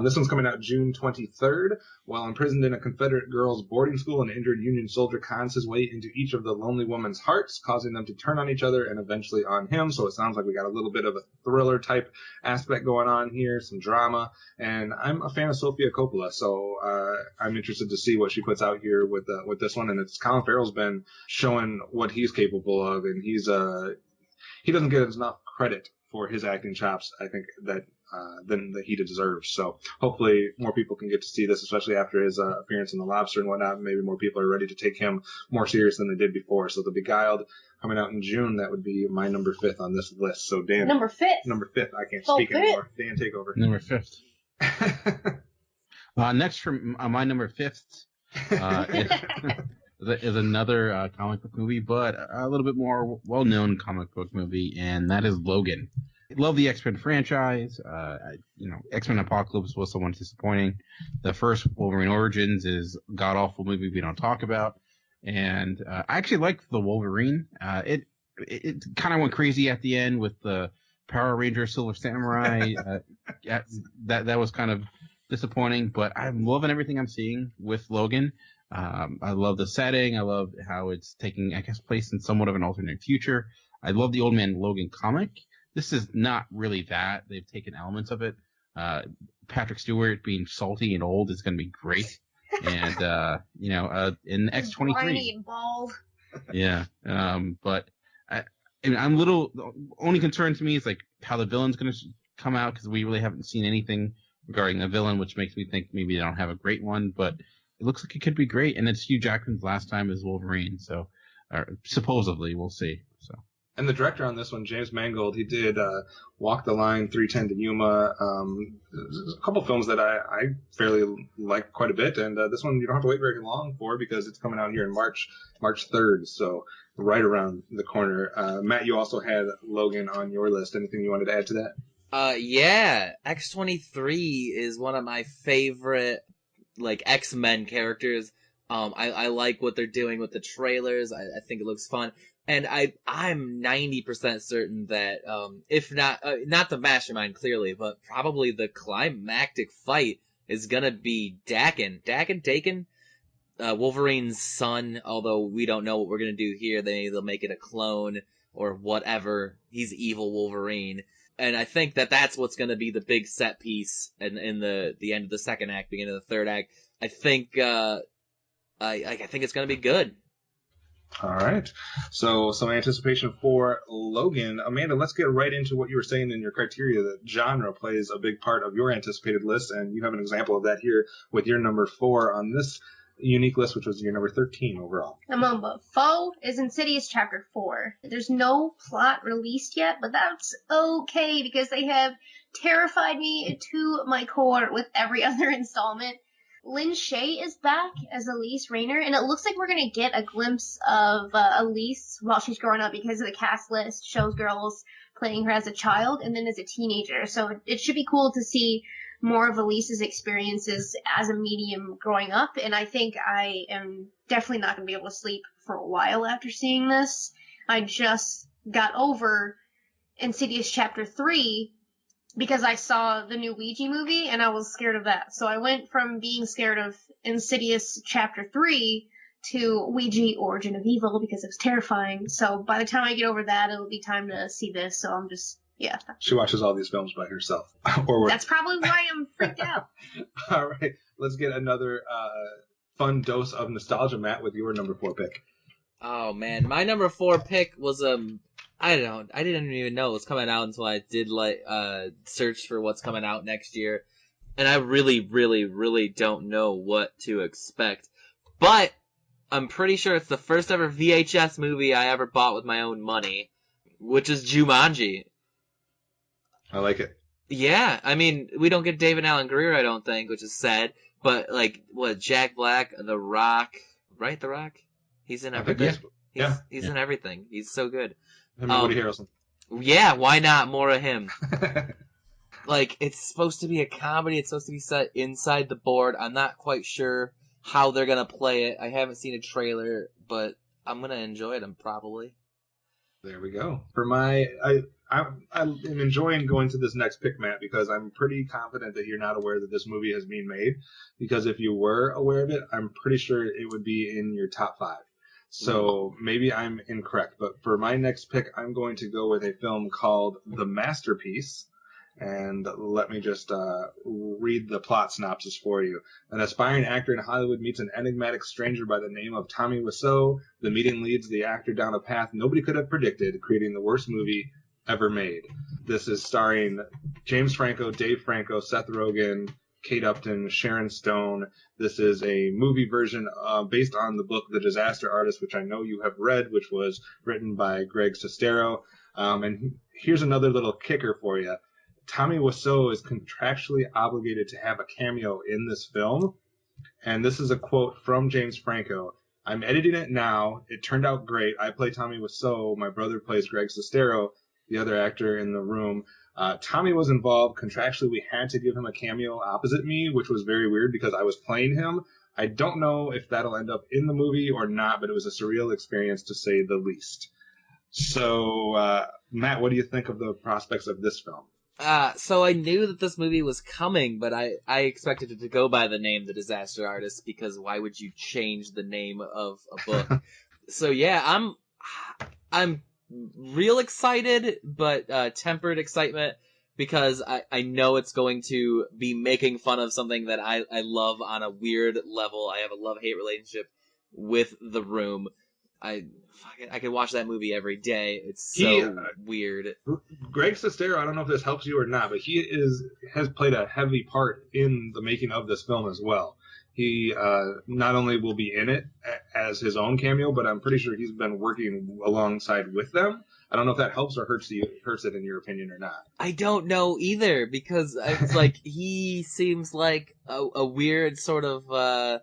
This one's coming out June 23rd. While imprisoned in a Confederate girls' boarding school, an injured Union soldier cons his way into each of the lonely women's hearts, causing them to turn on each other and eventually on him. So it sounds like we got a little bit of a thriller type aspect going on here, some drama. And I'm a fan of Sofia Coppola, so I'm interested to see what she puts out here with this one. And it's Colin Farrell's been showing what he's capable of, and he doesn't get enough credit for his acting chops, I think, than he deserves. So hopefully more people can get to see this, especially after his appearance in The Lobster and whatnot. Maybe more people are ready to take him more serious than they did before. So The Beguiled coming out in June, that would be my number 5th on this list. So Dan. Number 5th. Number 5th. I can't speak anymore. Dan, take over. Number 5th. Next from my number 5th is another comic book movie, but a little bit more well-known comic book movie, and that is Logan. love the X-Men franchise. X-Men Apocalypse was somewhat disappointing. The first Wolverine Origins is a god-awful movie we don't talk about. And I actually liked the Wolverine. It kind of went crazy at the end with the Power Ranger Silver Samurai. That was kind of disappointing, but I'm loving everything I'm seeing with Logan. I love the setting. I love how it's taking, I guess, place in somewhat of an alternate future. I love the Old Man Logan comic. This is not really that. They've taken elements of it. Patrick Stewart being salty and old is going to be great. And, in X-23. Whiny and bald. Yeah. But I'm the only concern to me is like how the villain's going to come out, because we really haven't seen anything regarding the villain, which makes me think maybe they don't have a great one, but it looks like it could be great. And it's Hugh Jackman's last time as Wolverine. So supposedly we'll see. So. And the director on this one, James Mangold, he did Walk the Line, 3:10 to Yuma, a couple films that I fairly like quite a bit. And this one you don't have to wait very long for, because it's coming out here in March 3rd, so right around the corner. Matt, you also had Logan on your list. Anything you wanted to add to that? Yeah, X-23 is one of my favorite, like, X-Men characters. I like what they're doing with the trailers. I think it looks fun. And I'm 90% certain that, if not the mastermind clearly, but probably the climactic fight is gonna be Daken, Wolverine's son, although we don't know what we're gonna do here. They'll make it a clone or whatever. He's evil Wolverine. And I think that's what's gonna be the big set piece in the end of the second act, beginning of the third act. I think, I think it's gonna be good. All right. So some anticipation for Logan. Amanda, let's get right into what you were saying in your criteria, that genre plays a big part of your anticipated list, and you have an example of that here with your number 4 on this unique list, which was your number 13 overall. Number 4 is Insidious Chapter 4. There's no plot released yet, but that's okay, because they have terrified me to my core with every other installment. Lynn Shay is back as Elise Rayner, and it looks like we're going to get a glimpse of Elise while she's growing up, because of the cast list shows girls playing her as a child and then as a teenager. So it should be cool to see more of Elise's experiences as a medium growing up, and I think I am definitely not going to be able to sleep for a while after seeing this. I just got over Insidious Chapter 3 because I saw the new Ouija movie, and I was scared of that. So I went from being scared of Insidious Chapter 3 to Ouija Origin of Evil, because it was terrifying. So by the time I get over that, it'll be time to see this. So I'm just, yeah. She watches all these films by herself. That's probably why I'm freaked out. All right. Let's get another fun dose of nostalgia, Matt, with your number 4 pick. Oh, man. My number 4 pick was, I didn't even know it was coming out until I did search for what's coming out next year, and I really, really, really don't know what to expect. But I'm pretty sure it's the first ever VHS movie I ever bought with my own money, which is Jumanji. I like it. Yeah, I mean, we don't get David Alan Grier, I don't think, which is sad. But Jack Black, The Rock, right? The Rock, he's in everything. He's in everything. He's so good. Woody Harrelson. Yeah, why not more of him? It's supposed to be a comedy. It's supposed to be set inside the board. I'm not quite sure how they're gonna play it. I haven't seen a trailer, but I'm gonna enjoy it. Probably. There we go. For I'm enjoying going to this next pick, Matt, because I'm pretty confident that you're not aware that this movie has been made. Because if you were aware of it, I'm pretty sure it would be in your top 5. So maybe I'm incorrect, but for my next pick, I'm going to go with a film called The Masterpiece. And let me just read the plot synopsis for you. An aspiring actor in Hollywood meets an enigmatic stranger by the name of Tommy Wiseau. The meeting leads the actor down a path nobody could have predicted, creating the worst movie ever made. This is starring James Franco, Dave Franco, Seth Rogen, Kate Upton, Sharon Stone. This is a movie version based on the book The Disaster Artist, which I know you have read, which was written by Greg Sestero. And here's another little kicker for you. Tommy Wiseau is contractually obligated to have a cameo in this film. And this is a quote from James Franco. "I'm editing it now. It turned out great. I play Tommy Wiseau. My brother plays Greg Sestero. the other actor in the room. Tommy was involved. Contractually, we had to give him a cameo opposite me, which was very weird because I was playing him. I don't know if that'll end up in the movie or not, but it was a surreal experience to say the least. So, Matt, what do you think of the prospects of this film? So I knew that this movie was coming, but I expected it to go by the name The Disaster Artist, because why would you change the name of a book? So yeah, I'm real excited, but tempered excitement, because I know it's going to be making fun of something that I love on a weird level. I have a love-hate relationship with The Room. I could watch that movie every day. It's so weird. Greg Sestero, I don't know if this helps you or not, but he has played a heavy part in the making of this film as well. He not only will be in it as his own cameo, but I'm pretty sure he's been working alongside with them. I don't know if that helps or hurts it in your opinion or not. I don't know either, because it's like he seems like a weird sort of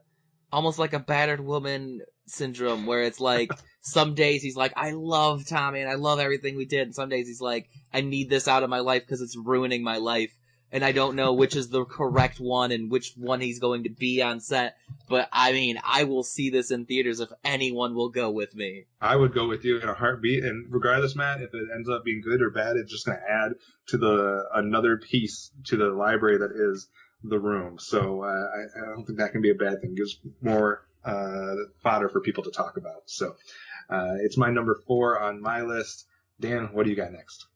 almost like a battered woman syndrome, where it's like some days he's like, I love Tommy and I love everything we did, and some days he's like, I need this out of my life because it's ruining my life, and I don't know which is the correct one and which one he's going to be on set. But I mean, I will see this in theaters if anyone will go with me. I would go with you in a heartbeat, and regardless, Matt, if it ends up being good or bad, it's just going to add to another piece to the library that is The Room. So I don't think that can be a bad thing. It gives more fodder for people to talk about. So it's my number 4 on my list. Dan, what do you got next?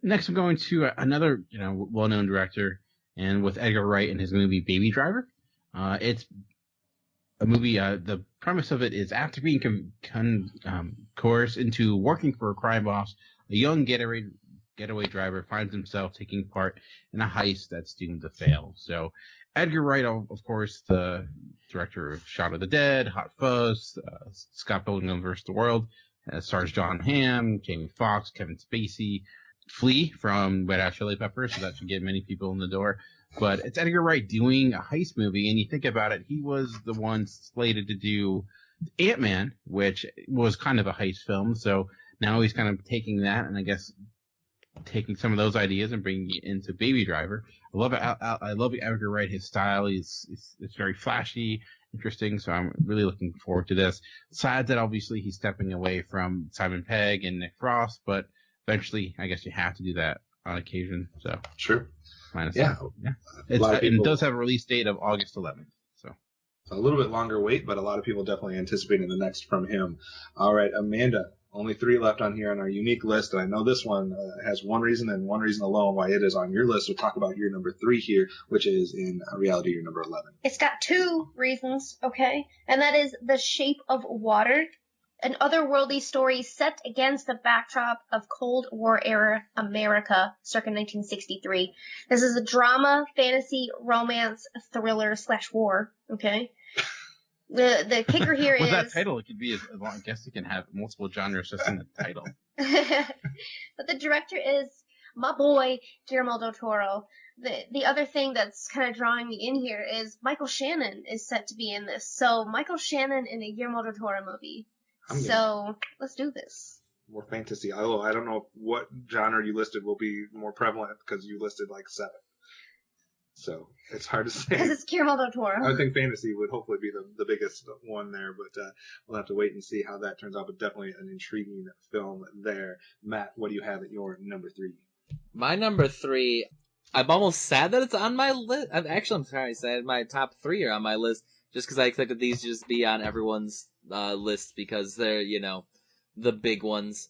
Next, I'm going to another well-known director, and with Edgar Wright and his movie Baby Driver. It's a movie. The premise of it is, after being coerced into working for a crime boss, a young getaway driver finds himself taking part in a heist that's doomed to fail. So Edgar Wright, of course, the director of Shaun of the Dead, Hot Fuzz, Scott Pilgrim vs. the World, stars John Hamm, Jamie Foxx, Kevin Spacey, Flea from Red Hot Chili Peppers, so that should get many people in the door. But it's Edgar Wright doing a heist movie, and you think about it, he was the one slated to do Ant-Man, which was kind of a heist film, so now he's kind of taking that, and I guess taking some of those ideas and bringing it into Baby Driver. I love it. I love Edgar Wright. His style, it's very flashy, interesting, so I'm really looking forward to this. Sad that obviously he's stepping away from Simon Pegg and Nick Frost, but eventually I guess you have to do that on occasion. So Sure. Yeah. It does have a release date of August 11th. So a little bit longer wait, but a lot of people definitely anticipating the next from him. All right, Amanda, only 3 left on here on our unique list, and I know this one has one reason and one reason alone why it is on your list. We'll talk about your number 3 here, which is in reality your number 11. It's got 2 reasons, okay? And that is The Shape of Water, an otherworldly story set against the backdrop of Cold War era America, circa 1963. This is a drama, fantasy, romance, thriller / war, okay? The kicker here with is... that title, it could be I guess it can have multiple genres just in the title. But the director is my boy, Guillermo del Toro. The other thing that's kind of drawing me in here is Michael Shannon is set to be in this. So Michael Shannon in a Guillermo del Toro movie. So let's do this. More fantasy. Oh, I don't know what genre you listed will be more prevalent because you listed like 7. So it's hard to say. Because it's Guillermo del Toro. I think fantasy would hopefully be the biggest one there, but we'll have to wait and see how that turns out. But definitely an intriguing film there. Matt, what do you have at your number 3? My number 3, I'm almost sad that it's on my list. I'm sorry, sad my top 3 are on my list, just because I expected these to just be on everyone's list because they're, the big ones,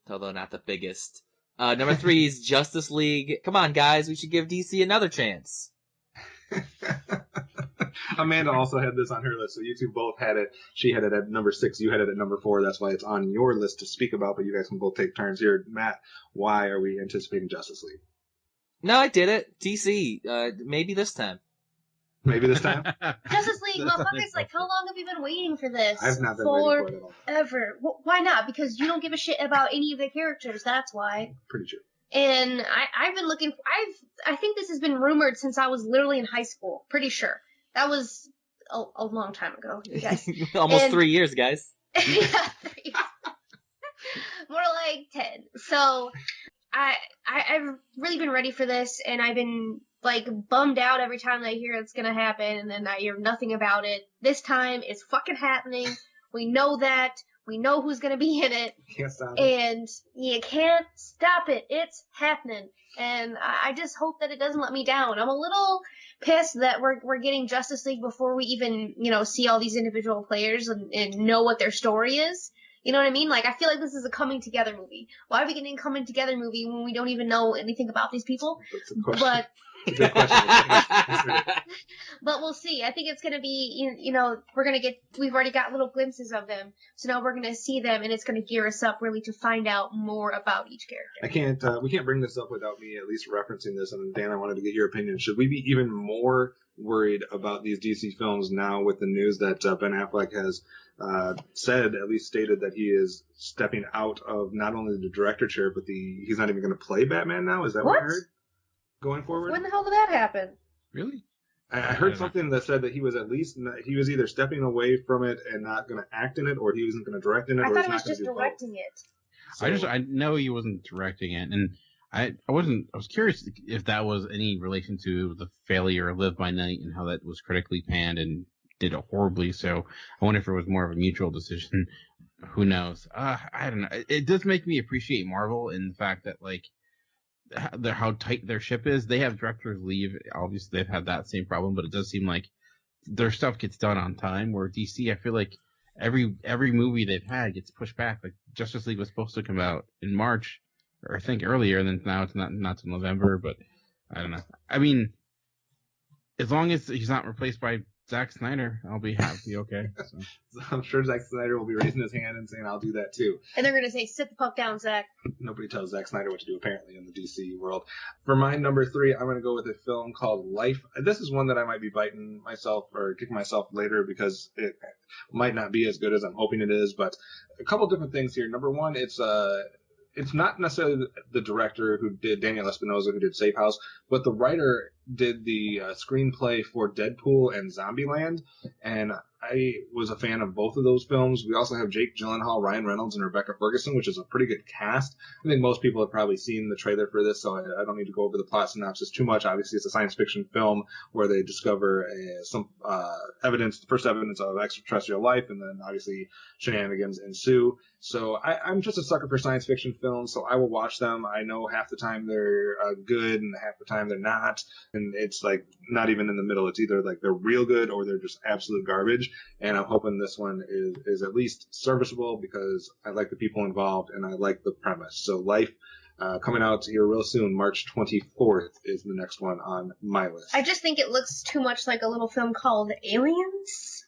although not the biggest. Number 3 is Justice League. Come on, guys, we should give DC another chance. Amanda also had this on her list, so you two both had it. She had it at number 6, you had it at number 4. That's why it's on your list to speak about, but you guys can both take turns here. Matt, why are we anticipating Justice League? No, I did it. DC. Maybe this time. Maybe this time? Justice League, motherfuckers, like, how long have you been waiting for this? I've not been waiting for it at all. Forever. Why not? Because you don't give a shit about any of the characters, that's why. Pretty true. And I've been looking, I think this has been rumored since I was literally in high school. Pretty sure. That was a long time ago, you guys. Almost 3 years, guys. Yeah, 3 years. More like 10. So, I've really been ready for this, and I've been like bummed out every time I hear it's gonna happen, and then I hear nothing about it. This time it's fucking happening. We know that. We know who's gonna be in it. Can't stop it. And you can't stop it. It's happening. And I just hope that it doesn't let me down. I'm a little pissed that we're getting Justice League before we even, see all these individual players and know what their story is. You know what I mean? Like, I feel like this is a coming together movie. Why are we getting a coming together movie when we don't even know anything about these people? That's a question. But It's a good question. but we'll see. I think it's going to be, we've already got little glimpses of them. So now we're going to see them, and it's going to gear us up really to find out more about each character. We can't bring this up without me at least referencing this. And Dan, I wanted to get your opinion. Should we be even more worried about these DC films now with the news that Ben Affleck has at least stated that he is stepping out of not only the director chair, but he's not even going to play Batman now? Is that what I heard? Going forward? When the hell did that happen? Really? I heard something that said that he was either stepping away from it and not going to act in it, or he wasn't going to direct in it. I or thought he's he was not just gonna do directing it. So, I know he wasn't directing it, and I was curious if that was any relation to the failure of Live by Night and how that was critically panned and did horribly. So I wonder if it was more of a mutual decision. Who knows? I don't know. It does make me appreciate Marvel in the fact that how tight their ship is. They have directors leave. Obviously, they've had that same problem, but it does seem like their stuff gets done on time. Where DC, I feel like every movie they've had gets pushed back. Like Justice League was supposed to come out in March, or I think earlier, and then now it's not till November. But I don't know. I mean, as long as he's not replaced by Zack Snyder, I'll be happy. Okay. So I'm sure Zack Snyder will be raising his hand and saying, "I'll do that too." And they're gonna say, "Sit the fuck down, Zack." Nobody tells Zack Snyder what to do, apparently, in the DC world. For my number 3, I'm going to go with a film called Life. This is one that I might be biting myself or kicking myself later because it might not be as good as I'm hoping it is. But a couple different things here. Number one, it's not necessarily the director who did Daniel Espinosa, who did Safe House, but the writer did the screenplay for Deadpool and Zombieland, and I was a fan of both of those films. We also have Jake Gyllenhaal, Ryan Reynolds, and Rebecca Ferguson, which is a pretty good cast. I think most people have probably seen the trailer for this, so I don't need to go over the plot synopsis too much. Obviously, it's a science fiction film where they discover some first evidence of extraterrestrial life, and then obviously shenanigans ensue. So I'm just a sucker for science fiction films, so I will watch them. I know half the time they're good and half the time they're not, and it's like not even in the middle. It's either like they're real good or they're just absolute garbage. And I'm hoping this one is at least serviceable because I like the people involved and I like the premise. So Life, coming out here real soon, March 24th is the next one on my list. I just think it looks too much like a little film called Aliens.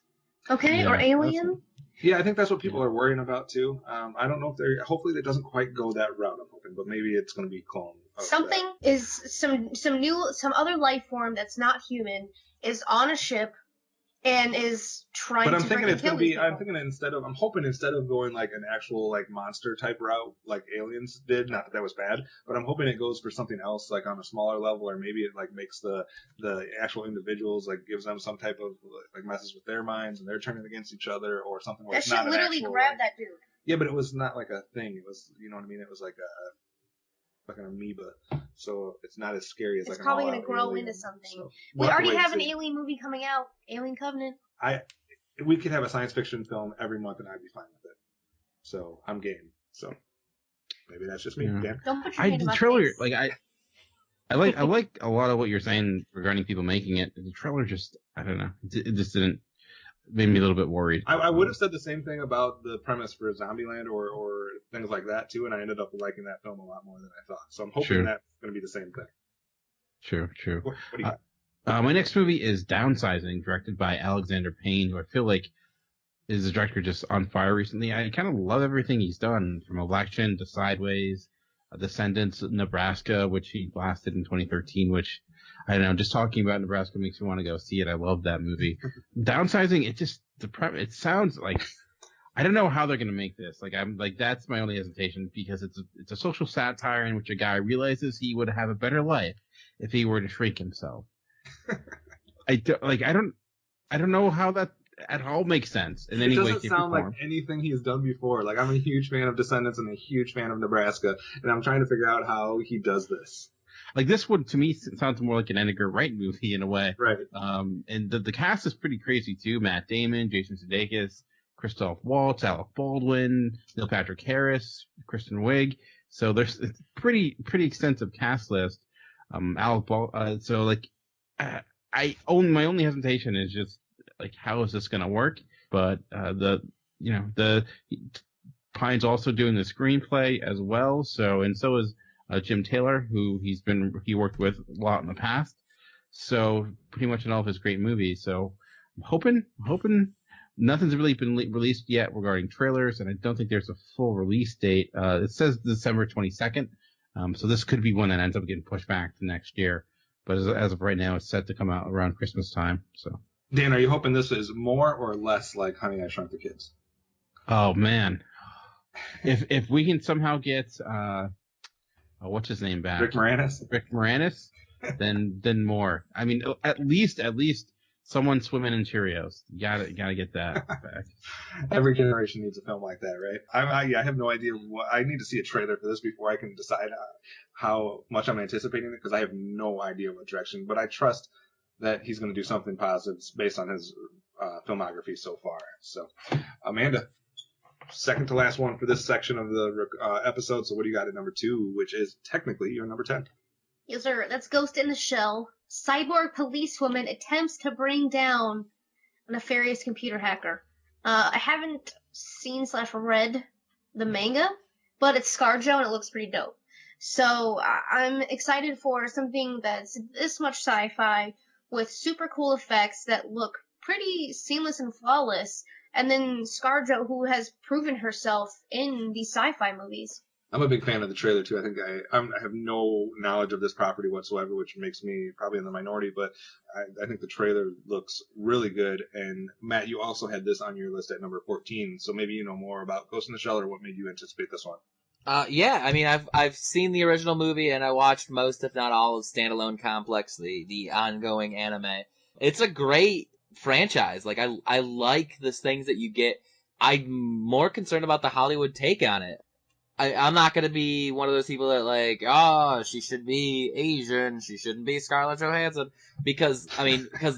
Okay? Yeah, or Alien. Yeah, I think that's what people are worrying about too. I don't know if hopefully that doesn't quite go that route, I'm hoping, but maybe it's going to be clone. Something is some other life form that's not human is on a ship and is trying But to I'm freaking kill I'm hoping instead of going like an actual like monster type route like Aliens did, not that was bad, but I'm hoping it goes for something else like on a smaller level, or maybe it like makes the actual individuals like gives them some type of like messes with their minds and they're turning against each other or something. Where that it's should not literally an actual, grab like, that dude. Yeah, but it was not like a thing. It was, you know what I mean? It was like an amoeba, so it's not as scary as It's like probably an going to grow into something. So We already have an alien movie coming out, Alien Covenant. We could have a science fiction film every month and I'd be fine with it. So I'm game. So maybe that's just me. Yeah. Dan? Don't put your hand in The my trailer, face. like I like a lot of what you're saying regarding people making it. The trailer just, I don't know, it just didn't, made me a little bit worried. I would have said the same thing about the premise for Zombieland or things like that too, and I ended up liking that film a lot more than I thought. So I'm hoping that's going to be the same thing. True. What do you got? My next movie is Downsizing, directed by Alexander Payne, who I feel like is a director just on fire recently. I kind of love everything he's done, from Election to Sideways, Descendants, Nebraska, which he blasted in 2013, which, I don't know, just talking about Nebraska makes me want to go see it. I love that movie. Downsizing, it sounds like, I don't know how they're going to make this. That's my only hesitation, because it's a social satire in which a guy realizes he would have a better life if he were to shrink himself. I don't know how that it all makes sense in It any way, doesn't shape, or sound like form. anything he's done before. Like, I'm a huge fan of Descendants and a huge fan of Nebraska, and I'm trying to figure out how he does this. Like this one to me sounds more like an Edgar Wright movie in a way. Right. And the cast is pretty crazy too. Matt Damon, Jason Sudeikis, Christoph Waltz, Alec Baldwin, Neil Patrick Harris, Kristen Wiig. So there's a pretty extensive cast list. So like, my only hesitation is just like, how is this gonna work? But Pine's also doing the screenplay as well. So is Jim Taylor, who he worked with a lot in the past. So pretty much in all of his great movies. So I'm hoping nothing's really been released yet regarding trailers, and I don't think there's a full release date. It says December 22nd. So this could be one that ends up getting pushed back to next year. But as of right now, it's set to come out around Christmas time. So, Dan, are you hoping this is more or less like Honey, I Shrunk the Kids? Oh man, if we can somehow get what's his name back? Rick Moranis, then more. I mean, at least someone swimming in Cheerios. You gotta get that back. Every generation needs a film like that, right? I have no idea I need to see a trailer for this before I can decide how much I'm anticipating it, because I have no idea what direction. But I trust that he's going to do something positive based on his filmography so far. So, Amanda, second to last one for this section of the episode. So what do you got at number 2, which is technically your number 10? Yes, sir. That's Ghost in the Shell. Cyborg policewoman attempts to bring down a nefarious computer hacker. I haven't seen / read the manga, but it's ScarJo and it looks pretty dope. So I'm excited for something that's this much sci-fi with super cool effects that look pretty seamless and flawless. And then ScarJo, who has proven herself in these sci-fi movies. I'm a big fan of the trailer too. I think I have no knowledge of this property whatsoever, which makes me probably in the minority, but I think the trailer looks really good. And Matt, you also had this on your list at number 14, so maybe you know more about Ghost in the Shell, or what made you anticipate this one? Yeah, I mean, I've seen the original movie, and I watched most, if not all, of Standalone Complex, the ongoing anime. It's a great franchise. Like, I like the things that you get. I'm more concerned about the Hollywood take on it. I'm not gonna be one of those people that like, she should be Asian, she shouldn't be Scarlett Johansson, because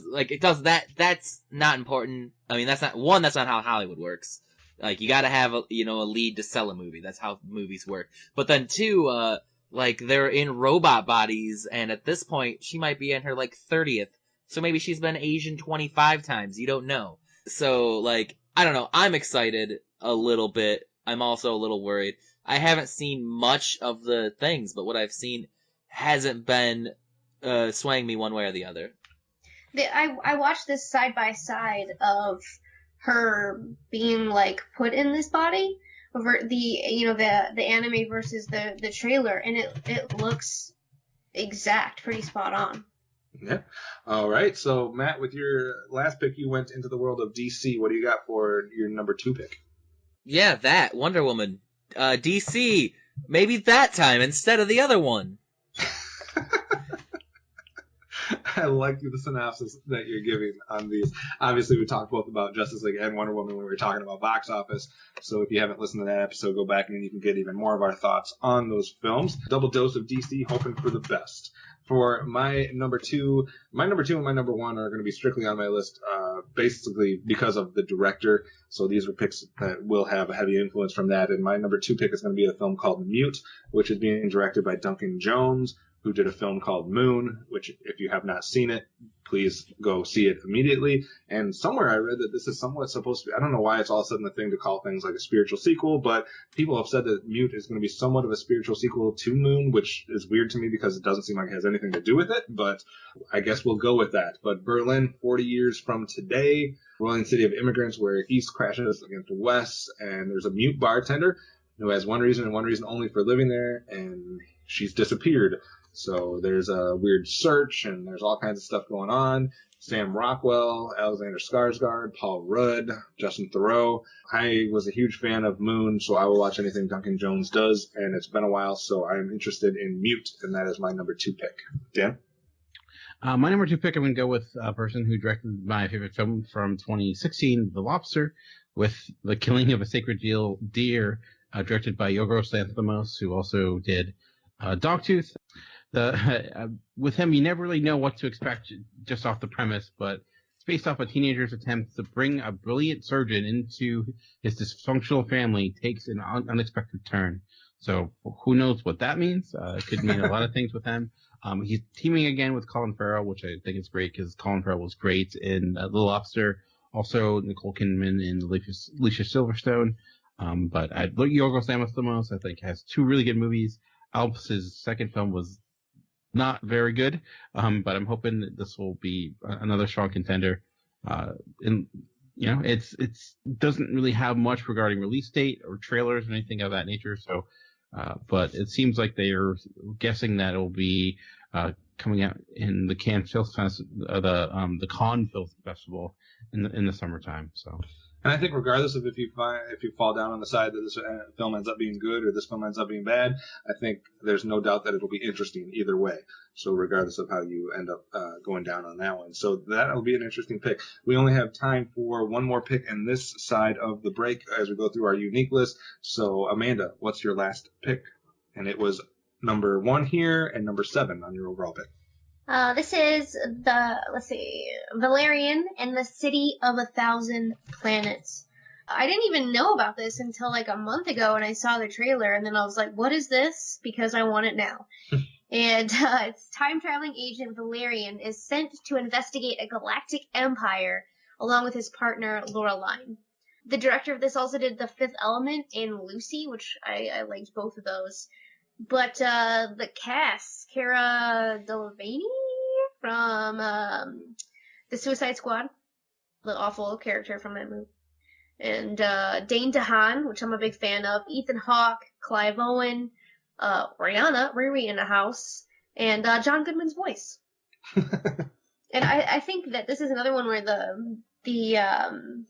like it does that. That's not important. I mean, that's not how Hollywood works. Like, you gotta have a lead to sell a movie. That's how movies work. But then 2, like, they're in robot bodies, and at this point, she might be in her like 30th. So maybe she's been Asian 25 times. You don't know. So, like, I don't know. I'm excited a little bit. I'm also a little worried. I haven't seen much of the things, but what I've seen hasn't been swaying me one way or the other. I watched this side by side of her being like put in this body over the anime versus the trailer, and it looks exact, pretty spot on. Yeah. All right. So Matt, with your last pick, you went into the world of DC. What do you got for your number 2 pick? Yeah, that Wonder Woman. DC, maybe that time instead of the other one. I like the synopsis that you're giving on these. Obviously, we talked both about Justice League and Wonder Woman when we were talking about box office. So if you haven't listened to that episode, go back and you can get even more of our thoughts on those films. Double dose of DC, hoping for the best. For my number 2 and my number 1 are going to be strictly on my list, basically because of the director. So these are picks that will have a heavy influence from that. And my number 2 pick is going to be a film called Mute, which is being directed by Duncan Jones, who did a film called Moon, which if you have not seen it, please go see it immediately. And somewhere I read that this is somewhat supposed to be, I don't know why it's all of a sudden a thing to call things like a spiritual sequel, but people have said that Mute is going to be somewhat of a spiritual sequel to Moon, which is weird to me because it doesn't seem like it has anything to do with it, but I guess we'll go with that. But Berlin, 40 years from today, rolling city of immigrants where East crashes against West, and there's a mute bartender who has one reason and one reason only for living there, and she's disappeared. So there's a weird search, and there's all kinds of stuff going on. Sam Rockwell, Alexander Skarsgård, Paul Rudd, Justin Theroux. I was a huge fan of Moon, so I will watch anything Duncan Jones does, and it's been a while, so I'm interested in Mute, and that is my number 2 pick. Dan? My number 2 pick, I'm going to go with a person who directed my favorite film from 2016, The Lobster, with The Killing of a Sacred Deer, directed by Yorgos Lanthimos, who also did Dogtooth. With him, you never really know what to expect just off the premise, but it's based off a teenager's attempt to bring a brilliant surgeon into his dysfunctional family takes an unexpected turn. So who knows what that means? It could mean a lot of things with him. He's teaming again with Colin Farrell, which I think is great because Colin Farrell was great in The Lobster. Also, Nicole Kidman and Alicia Silverstone. But Yorgos Lanthimos, I think, has 2 really good movies. Alp's second film was not very good, but I'm hoping that this will be another strong contender. It's doesn't really have much regarding release date or trailers or anything of that nature. So, but it seems like they are guessing that it will be coming out in the Cannes Film Festival, the Cannes Film Festival in the summertime. So. And I think regardless of if you fall down on the side that this film ends up being good or this film ends up being bad, I think there's no doubt that it'll be interesting either way. So regardless of how you end up going down on that one. So that'll be an interesting pick. We only have time for one more pick in this side of the break as we go through our unique list. So Amanda, what's your last pick? And it was number 1 here and number 7 on your overall pick. This is Valerian and the City of 1,000 Planets. I didn't even know about this until like a month ago when I saw the trailer, and then I was like, what is this? Because I want it now. And it's time-traveling agent Valerian is sent to investigate a galactic empire along with his partner Laureline. The director of this also did The Fifth Element and Lucy, which I liked both of those. But the cast, Cara Delevingne from The Suicide Squad, the awful character from that movie, and Dane DeHaan, which I'm a big fan of, Ethan Hawke, Clive Owen, Rihanna, Riri in the house, and John Goodman's voice. And I think that this is another one where the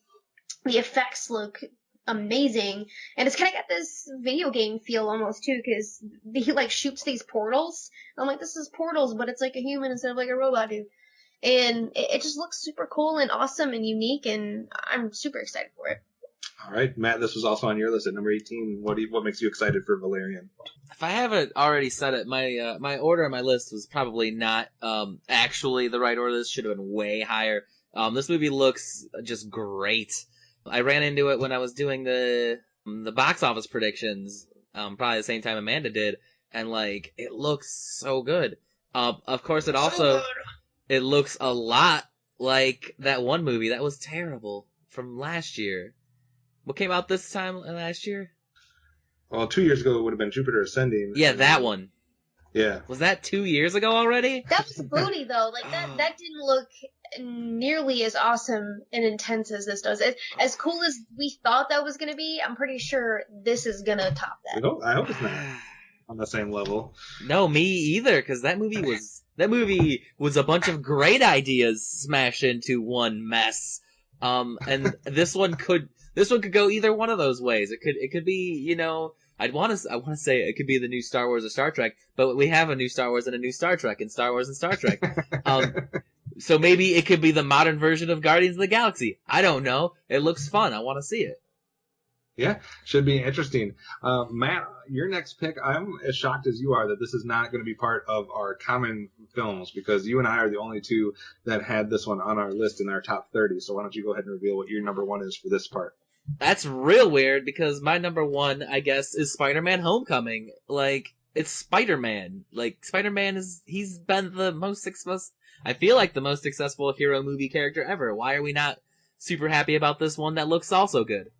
effects look amazing, and it's kind of got this video game feel almost too, because he like shoots these portals. I'm like, this is portals, but it's like a human instead of like a robot dude, and it just looks super cool and awesome and unique, and I'm super excited for it. All right, Matt, this was also on your list at number 18. What makes you excited for Valerian? If I haven't already said it, my order on my list was probably not actually the right order. This should have been way higher. This movie looks just great. I ran into it when I was doing the box office predictions, probably the same time Amanda did, and like it looks so good. Of course, it looks a lot like that one movie that was terrible from last year. What came out this time last year? Well, 2 years ago it would have been Jupiter Ascending. Yeah, that one. Yeah. Was that 2 years ago already? That was a booty though. Like that didn't look nearly as awesome and intense as this does. As cool as we thought that was going to be, I'm pretty sure this is going to top that. I hope it's not on the same level. No, me either, because that movie was a bunch of great ideas smashed into one mess. And this one could go either one of those ways. It could be, I want to say it could be the new Star Wars or Star Trek, but we have a new Star Wars and a new Star Trek and Star Wars and Star Trek. So maybe it could be the modern version of Guardians of the Galaxy. I don't know. It looks fun. I want to see it. Yeah, should be interesting. Matt, your next pick, I'm as shocked as you are that this is not going to be part of our common films, because you and I are the only two that had this one on our list in our top 30. So why don't you go ahead and reveal what your number 1 is for this part? That's real weird, because my number 1, I guess, is Spider-Man Homecoming. Like, it's Spider-Man. Like, Spider-Man he's been the most successful, I feel like the most successful hero movie character ever. Why are we not super happy about this one that looks also good?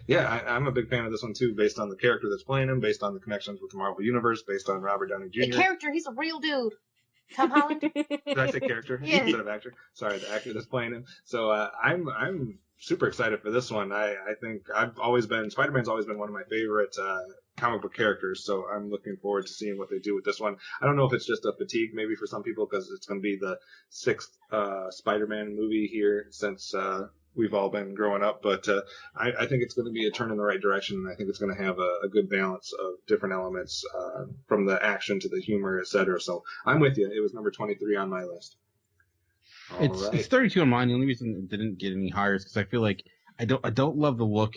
Yeah, I'm a big fan of this one too, based on the character that's playing him, based on the connections with the Marvel Universe, based on Robert Downey Jr. The character, he's a real dude. Tom Holland? Did I say character instead of actor? Sorry, the actor that's playing him. So I'm super excited for this one. I think Spider-Man's always been one of my favorite comic book characters, so I'm looking forward to seeing what they do with this one. I don't know if it's just a fatigue maybe for some people, because it's going to be the 6th Spider-Man movie here since we've all been growing up. But I think it's going to be a turn in the right direction, and I think it's going to have a good balance of different elements, from the action to the humor, etc. So I'm with you. It was number 23 on my list. It's 32 on mine. The only reason it didn't get any higher is because I feel like I don't love the look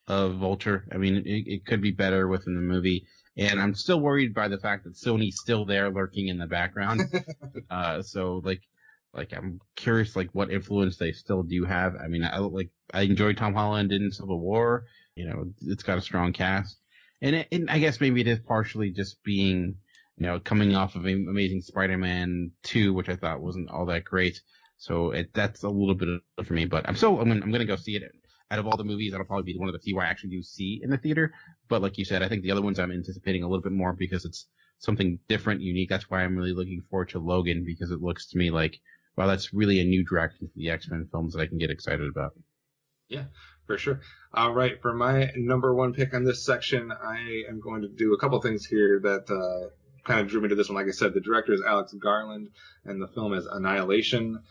of Vulture. I mean, it could be better within the movie, and I'm still worried by the fact that Sony's still there lurking in the background. So I'm curious what influence they still do have. I mean, I enjoyed Tom Holland in Civil War. It's got a strong cast, and I guess maybe it is partially just being coming off of Amazing Spider-Man 2, which I thought wasn't all that great. So that's a little bit for me, but I'm going to go see it. Out of all the movies, that'll probably be one of the few I actually do see in the theater. But like you said, I think the other ones I'm anticipating a little bit more because it's something different, unique. That's why I'm really looking forward to Logan, because it looks to me like, wow, that's really a new direction for the X-Men films that I can get excited about. Yeah, for sure. All right, for my number one pick on this section, I am going to do a couple things here that kind of drew me to this one. Like I said, the director is Alex Garland, and the film is Annihilation.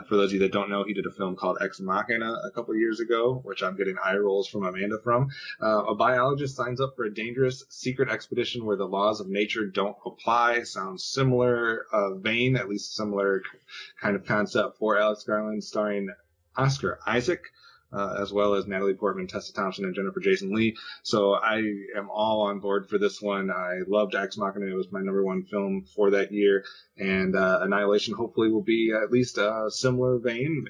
For those of you that don't know, he did a film called Ex Machina a couple of years ago, which I'm getting eye rolls from Amanda from. A biologist signs up for a dangerous secret expedition where the laws of nature don't apply. Sounds similar vein, at least similar kind of concept for Alex Garland, starring Oscar Isaac, as well as Natalie Portman, Tessa Thompson, and Jennifer Jason Leigh. So I am all on board for this one. I loved Ex Machina. It was my number one film for that year. And Annihilation hopefully will be at least a similar vein.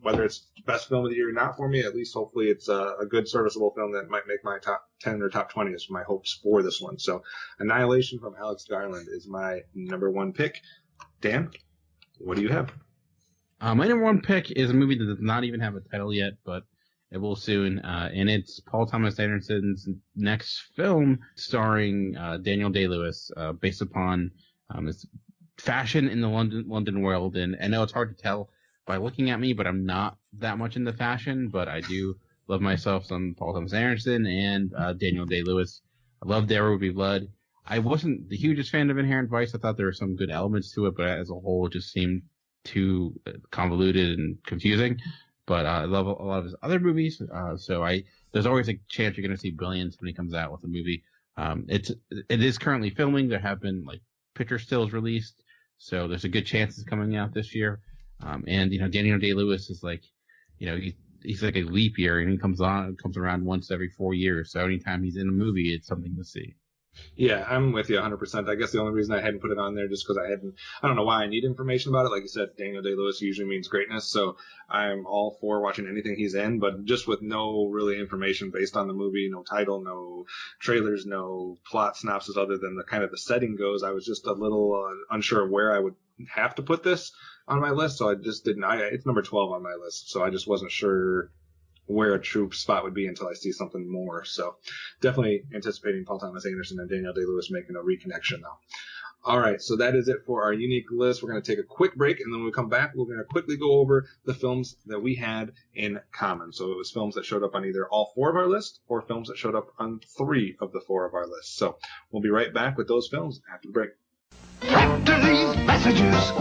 Whether it's best film of the year or not for me, at least hopefully it's a good serviceable film that might make my top 10 or top 20 is my hopes for this one. So Annihilation from Alex Garland is my number one pick. Dan, what do you have? My number one pick is a movie that does not even have a title yet, but it will soon. And it's Paul Thomas Anderson's next film starring Daniel Day-Lewis, based upon his fashion in the London world. And I know it's hard to tell by looking at me, but I'm not that much into fashion, but I do love myself some Paul Thomas Anderson and Daniel Day-Lewis. I love There Will Be Blood. I wasn't the hugest fan of Inherent Vice. I thought there were some good elements to it, but as a whole, it just seemed too convoluted and confusing. But I love a lot of his other movies. So there's always a chance you're going to see Brilliance when he comes out with a movie. It is currently filming. There have been picture stills released, so there's a good chance it's coming out this year. And Daniel Day-Lewis is he's like a leap year, and he comes around once every 4 years. So anytime he's in a movie, it's something to see. Yeah, I'm with you 100%. I guess the only reason I hadn't put it on there just because I don't know why I need information about it. Like you said, Daniel Day-Lewis usually means greatness, so I'm all for watching anything he's in, but just with no really information based on the movie, no title, no trailers, no plot synopsis other than the kind of the setting goes, I was just a little unsure of where I would have to put this on my list, so I just didn't. It's number 12 on my list, so I just wasn't sure where a true spot would be until I see something more. So definitely anticipating Paul Thomas Anderson and Daniel Day-Lewis making a reconnection now. All right, so that is it for our unique list. We're going to take a quick break, and then when we come back, we're going to quickly go over the films that we had in common. So it was films that showed up on either all 4 of our lists or films that showed up on 3 of the 4 of our lists. So we'll be right back with those films after the break. After these messages,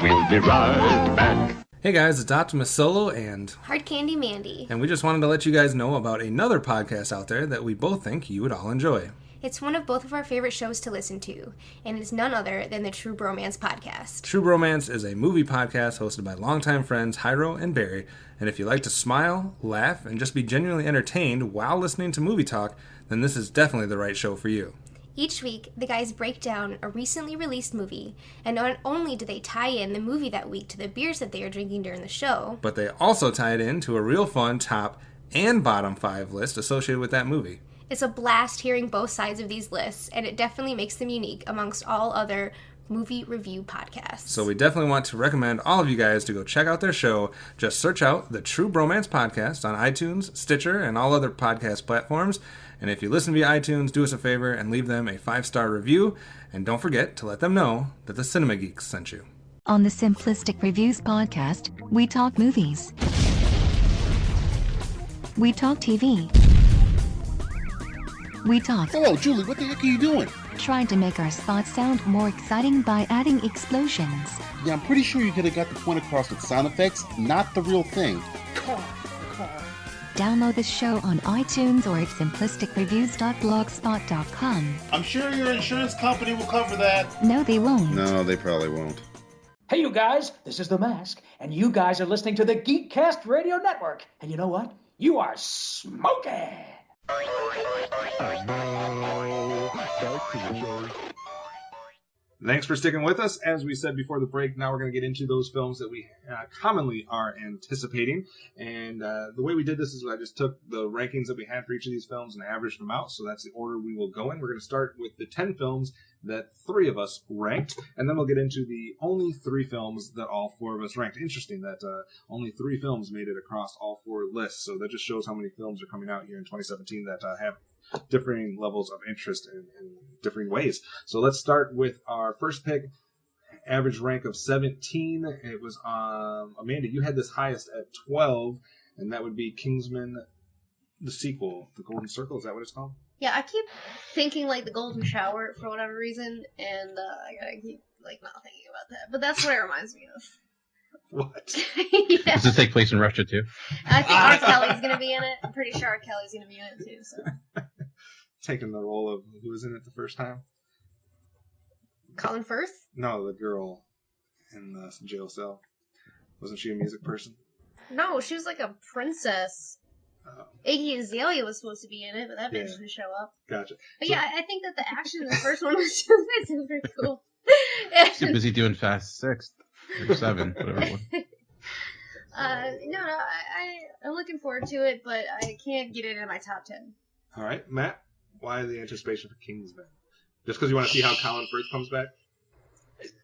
we'll be right back. Hey guys, it's Optimus Solo and Hard Candy Mandy. And we just wanted to let you guys know about another podcast out there that we both think you would all enjoy. It's one of both of our favorite shows to listen to, and it's none other than the True Bromance Podcast. True Bromance is a movie podcast hosted by longtime friends Hyro and Barry, and if you like to smile, laugh, and just be genuinely entertained while listening to movie talk, then this is definitely the right show for you. Each week, the guys break down a recently released movie, and not only do they tie in the movie that week to the beers that they are drinking during the show, but they also tie it in to a real fun top and bottom 5 list associated with that movie. It's a blast hearing both sides of these lists, and it definitely makes them unique amongst all other movie review podcasts. So we definitely want to recommend all of you guys to go check out their show. Just search out the True Bromance Podcast on iTunes, Stitcher, and all other podcast platforms. And if you listen via iTunes, do us a favor and leave them a 5-star review. And don't forget to let them know that the Cinema Geeks sent you. On the Simplistic Reviews podcast, we talk movies. We talk TV. We talk. Hello, Julie, what the heck are you doing? tried to make our spots sound more exciting by adding explosions. Yeah, I'm pretty sure you could have got the point across with sound effects, not the real thing. Download the show on iTunes or at simplisticreviews.blogspot.com. I'm sure your insurance company will cover that. No, they won't. No, they probably won't. Hey, you guys, this is The Mask, and you guys are listening to the Geekcast Radio Network. And you know what? You are smoking! Thanks for sticking with us. As we said before the break, now we're going to get into those films that we commonly are anticipating. And the way we did this is I just took the rankings that we had for each of these films and averaged them out. So that's the order we will go in. We're going to start with the 10 films that 3 of us ranked. And then we'll get into the only 3 films that all 4 of us ranked. Interesting that only 3 films made it across all 4 lists. So that just shows how many films are coming out here in 2017 that have differing levels of interest in differing ways. So let's start with our first pick, average rank of 17. It was Amanda, you had this highest at 12, and that would be Kingsman, the sequel, The Golden Circle. Is that what it's called? Yeah, I keep thinking like The Golden Shower for whatever reason, and I gotta keep like not thinking about that. But that's what it reminds me of. What? Yeah. Does it take place in Russia too? I think R. Kelly's gonna be in it. I'm pretty sure R. Kelly's gonna be in it too. So. Taking the role of who was in it the first time? Colin Firth? No, the girl in the jail cell. Wasn't she a music person? No, she was like a princess. Iggy Azalea was supposed to be in it, but that bitch didn't show up. Gotcha. But yeah, I think that the action in the first one was super cool. Too busy doing Fast 6 or 7, whatever it was. No, I'm looking forward to it, but I can't get it in my top 10. All right, Matt, why the anticipation for Kingsman? Just because you want to see how Colin Firth comes back?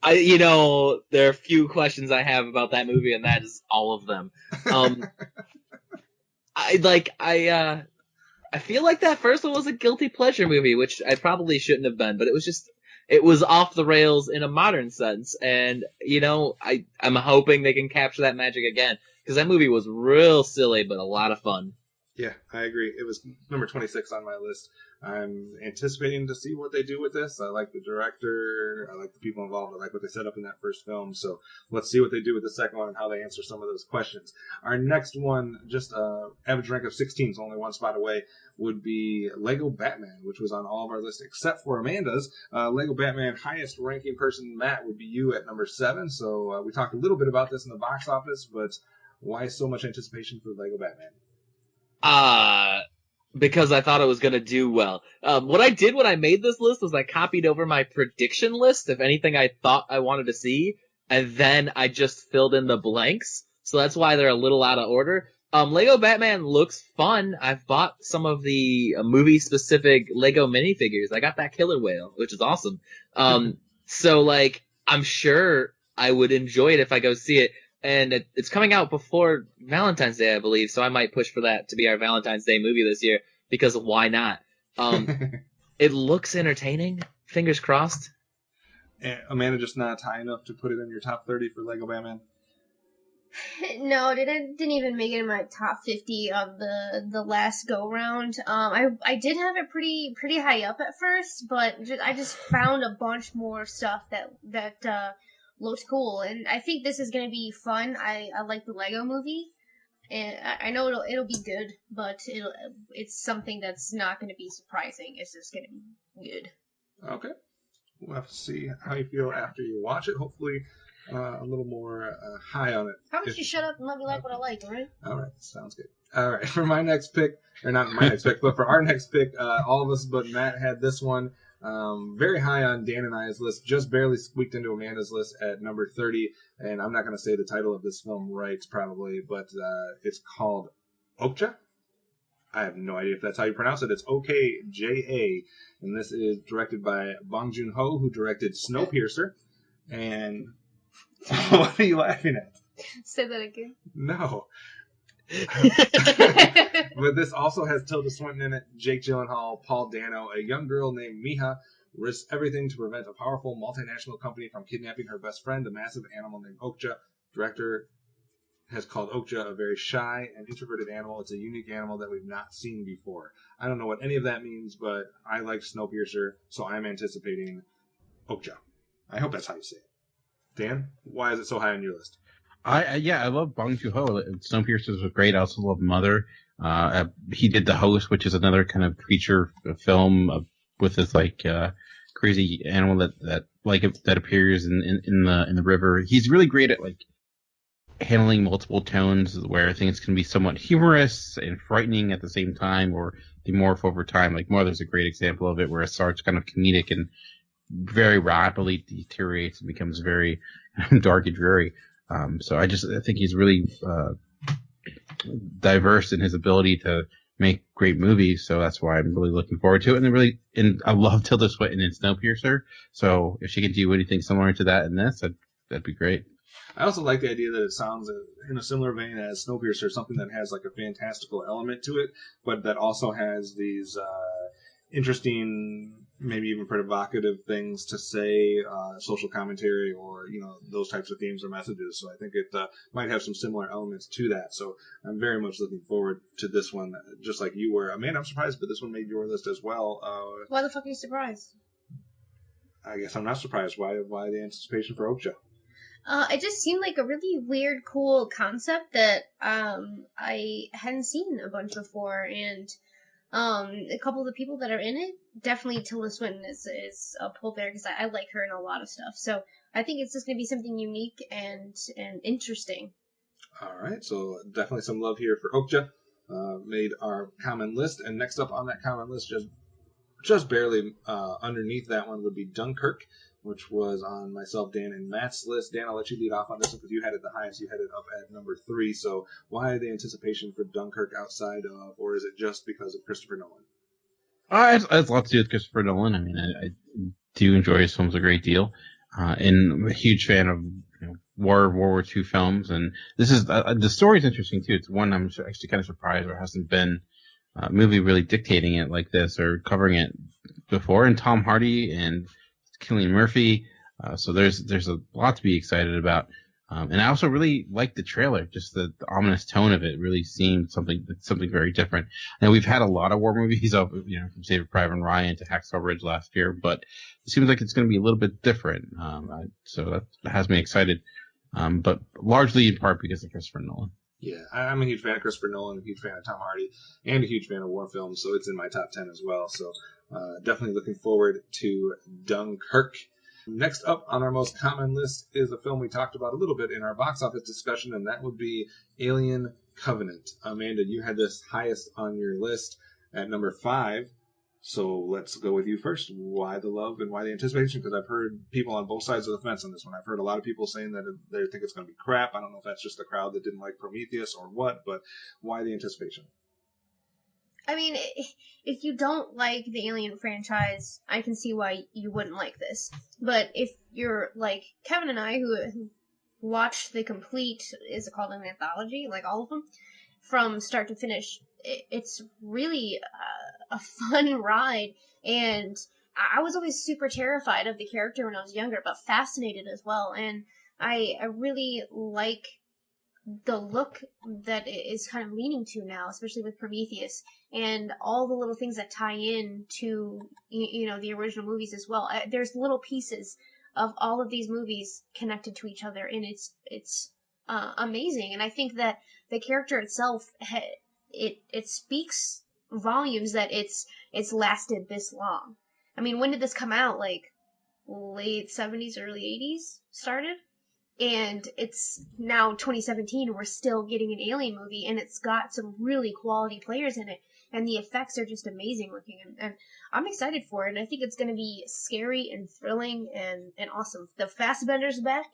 There are a few questions I have about that movie, and that is all of them. I feel like that first one was a guilty pleasure movie, which I probably shouldn't have been, but it was off the rails in a modern sense, and I'm hoping they can capture that magic again, because that movie was real silly but a lot of fun. Yeah, I agree. It was number 26 on my list. I'm anticipating to see what they do with this. I like the director. I like the people involved. I like what they set up in that first film. So let's see what they do with the second one and how they answer some of those questions. Our next one, just average rank of 16, so only one spot away, would be Lego Batman, which was on all of our lists except for Amanda's. Lego Batman, highest ranking person, Matt, would be you at number 7. So we talked a little bit about this in the box office, but why so much anticipation for Lego Batman? Because I thought it was going to do well. What I did when I made this list was I copied over my prediction list of anything I thought I wanted to see, and then I just filled in the blanks. So that's why they're a little out of order. Lego Batman looks fun. I've bought some of the movie-specific Lego minifigures. I got that killer whale, which is awesome. So, I'm sure I would enjoy it if I go see it. And it's coming out before Valentine's Day, I believe, so I might push for that to be our Valentine's Day movie this year, because why not? It looks entertaining. Fingers crossed. Amanda, just not high enough to put it in your top 30 for Lego Batman? No, it didn't even make it in my top 50 of the last go-round. I did have it pretty high up at first, but I just found a bunch more stuff that looked cool, and I think this is gonna be fun. I like the Lego movie, and I know it'll be good, but it's something that's not gonna be surprising. It's just gonna be good. Okay, we'll have to see how you feel after you watch it. Hopefully, a little more high on it. How about you shut up and let me like what I like, alright? Alright, sounds good. Alright, for my next pick, or not my next pick, but for our next pick, all of us but Matt had this one. Very high on Dan and I's list, just barely squeaked into Amanda's list at number 30, and I'm not going to say the title of this film right, probably, but it's called Okja. I have no idea if that's how you pronounce it. It's Okja, and this is directed by Bong Joon-ho, who directed Snowpiercer, and what are you laughing at? Say that again. No. But this also has Tilda Swinton in it, Jake Gyllenhaal, Paul Dano. A young girl named Miha risks everything to prevent a powerful multinational company from kidnapping her best friend, a massive animal named Okja. Director has called Okja a very shy and introverted animal. It's a unique animal that we've not seen before. I don't know what any of that means, but I like Snowpiercer, so I'm anticipating Okja. I hope that's how you say it. Dan, why is it so high on your list? I love Bong Joon-ho. Snowpiercer was great. I also love Mother. He did The Host, which is another kind of creature film with this crazy animal that appears in the river. He's really great at handling multiple tones where things can be somewhat humorous and frightening at the same time, or they morph over time. Like Mother's a great example of it, where it starts kind of comedic and very rapidly deteriorates and becomes very dark and dreary. So I think he's really diverse in his ability to make great movies. So that's why I'm really looking forward to it. And I love Tilda Swinton in Snowpiercer. So if she can do anything similar to that in this, that'd be great. I also like the idea that it sounds in a similar vein as Snowpiercer, something that has like a fantastical element to it, but that also has these interesting, maybe even provocative things to say, social commentary, or those types of themes or messages. So I think it might have some similar elements to that. So I'm very much looking forward to this one, just like you were. Amanda, I'm surprised, but this one made your list as well. Why the fuck are you surprised? I guess I'm not surprised. Why the anticipation for Okja? It just seemed like a really weird, cool concept that I hadn't seen a bunch before, and a couple of the people that are in it, definitely Tilda Swinton is a pull there because I like her in a lot of stuff. So I think it's just going to be something unique and interesting. All right, so definitely some love here for Okja. Made our common list, and next up on that common list, just barely underneath that one, would be Dunkirk, which was on myself, Dan, and Matt's list. Dan, I'll let you lead off on this one because you had it the highest. You had it up at number 3. So why the anticipation for Dunkirk outside of, or is it just because of Christopher Nolan? It has a lot to do with Christopher Nolan. I mean, I do enjoy his films a great deal. And I'm a huge fan of World War II films. And this is the story's interesting, too. It's one I'm actually kind of surprised there hasn't been a movie really dictating it like this or covering it before. And Tom Hardy and Cillian Murphy, so there's a lot to be excited about, and I also really liked the trailer. Just the ominous tone of it really seemed something very different. Now we've had a lot of war movies, from Saving Private Ryan to Hacksaw Ridge last year, but it seems like it's going to be a little bit different. So that has me excited, but largely in part because of Christopher Nolan. Yeah, I'm a huge fan of Christopher Nolan, a huge fan of Tom Hardy, and a huge fan of war films, so it's in my top 10 as well. So definitely looking forward to Dunkirk. Next up on our most common list is a film we talked about a little bit in our box office discussion, and that would be Alien Covenant. Amanda, you had this highest on your list at number 5. So let's go with you first. Why the love and why the anticipation? Because I've heard people on both sides of the fence on this one. I've heard a lot of people saying that they think it's going to be crap. I don't know if that's just the crowd that didn't like Prometheus or what, but why the anticipation? I mean, if you don't like the Alien franchise, I can see why you wouldn't like this. But if you're like Kevin and I, who watched the complete, is it called an anthology, like all of them, from start to finish, it's really a fun ride. And I was always super terrified of the character when I was younger, but fascinated as well. And I really like the look that it is kind of leaning to now, especially with Prometheus and all the little things that tie in to the original movies as well. There's little pieces of all of these movies connected to each other, and it's amazing. And I think that the character itself, it speaks volumes that it's lasted this long. I mean, when did this come out? Like late 70s, early 80s started? And it's now 2017 and we're still getting an Alien movie, and it's got some really quality players in it, and the effects are just amazing looking, and I'm excited for it, and I think it's going to be scary and thrilling and awesome. The Fassbender's back,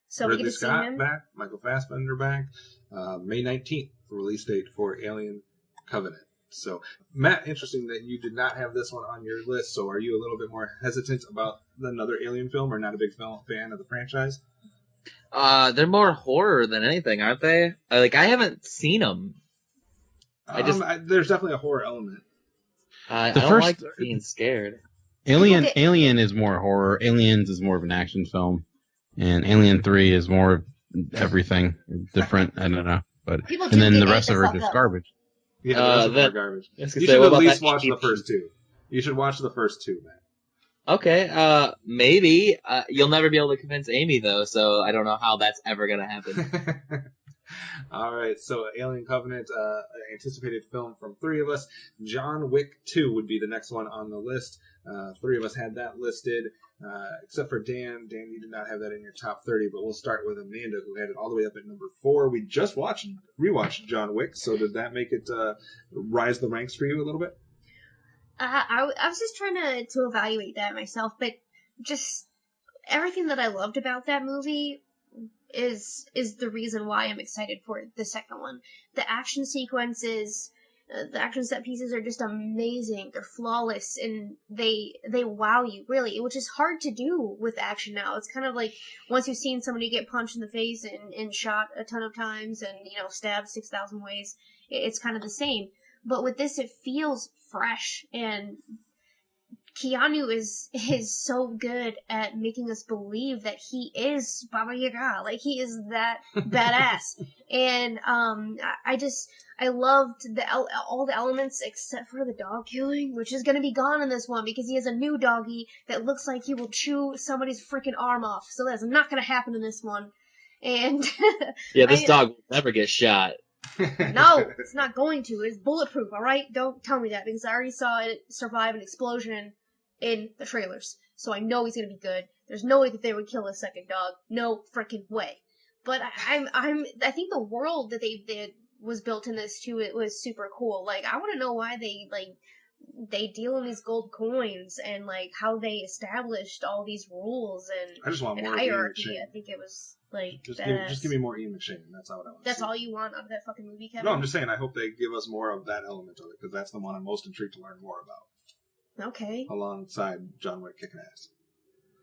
so Ridley we get to Scott see him. back, Michael Fassbender back, May 19th, release date for Alien Covenant. So, Matt, interesting that you did not have this one on your list, so are you a little bit more hesitant about another Alien film, or not a big fan of the franchise? They're more horror than anything, aren't they? I haven't seen them. There's definitely a horror element. I don't like being scared. Alien is more horror. Aliens is more of an action film, and Alien 3 is more everything different. I don't know, but People and do then get the ate rest the of it fuck just up. garbage. Yeah, the rest of them are garbage. I was You gonna say, should what at about least that watch the cheap- first two. You should watch the first two, man. Okay, maybe. You'll never be able to convince Amy, though, so I don't know how that's ever gonna happen. All right, so Alien Covenant, anticipated film from three of us. John Wick 2 would be the next one on the list. Three of us had that listed, except for Dan. Dan, you did not have that in your top 30, but we'll start with Amanda, who had it all the way up at number 4. We just rewatched John Wick, so did that make it rise the ranks for you a little bit? I was just trying to evaluate that myself, but just everything that I loved about that movie is the reason why I'm excited for the second one. The action sequences, the action set pieces are just amazing. They're flawless, and they wow you, really, which is hard to do with action now. It's kind of like once you've seen somebody get punched in the face and shot a ton of times and, stabbed 6,000 ways, it's kind of the same. But with this, it feels fresh, and Keanu is so good at making us believe that he is Baba Yaga, like he is that badass. And I loved all the elements except for the dog killing, which is gonna be gone in this one because he has a new doggy that looks like he will chew somebody's freaking arm off. So that's not gonna happen in this one. And Yeah, this dog will never get shot. no, it's not going to. It's bulletproof, alright? Don't tell me that, because I already saw it survive an explosion in the trailers. So I know he's gonna be good. There's no way that they would kill a second dog. No freaking way. But I think the world that they was built in this too, it was super cool. Like, I wanna know why they deal in these gold coins and like how they established all these rules I just want and more hierarchy. Ian McShane. I think it was like Just give me more Ian McShane. That's all I want. That's all you want out of that fucking movie, Kevin? No, I'm just saying. I hope they give us more of that element of it because that's the one I'm most intrigued to learn more about. Okay. Alongside John Wick kicking ass.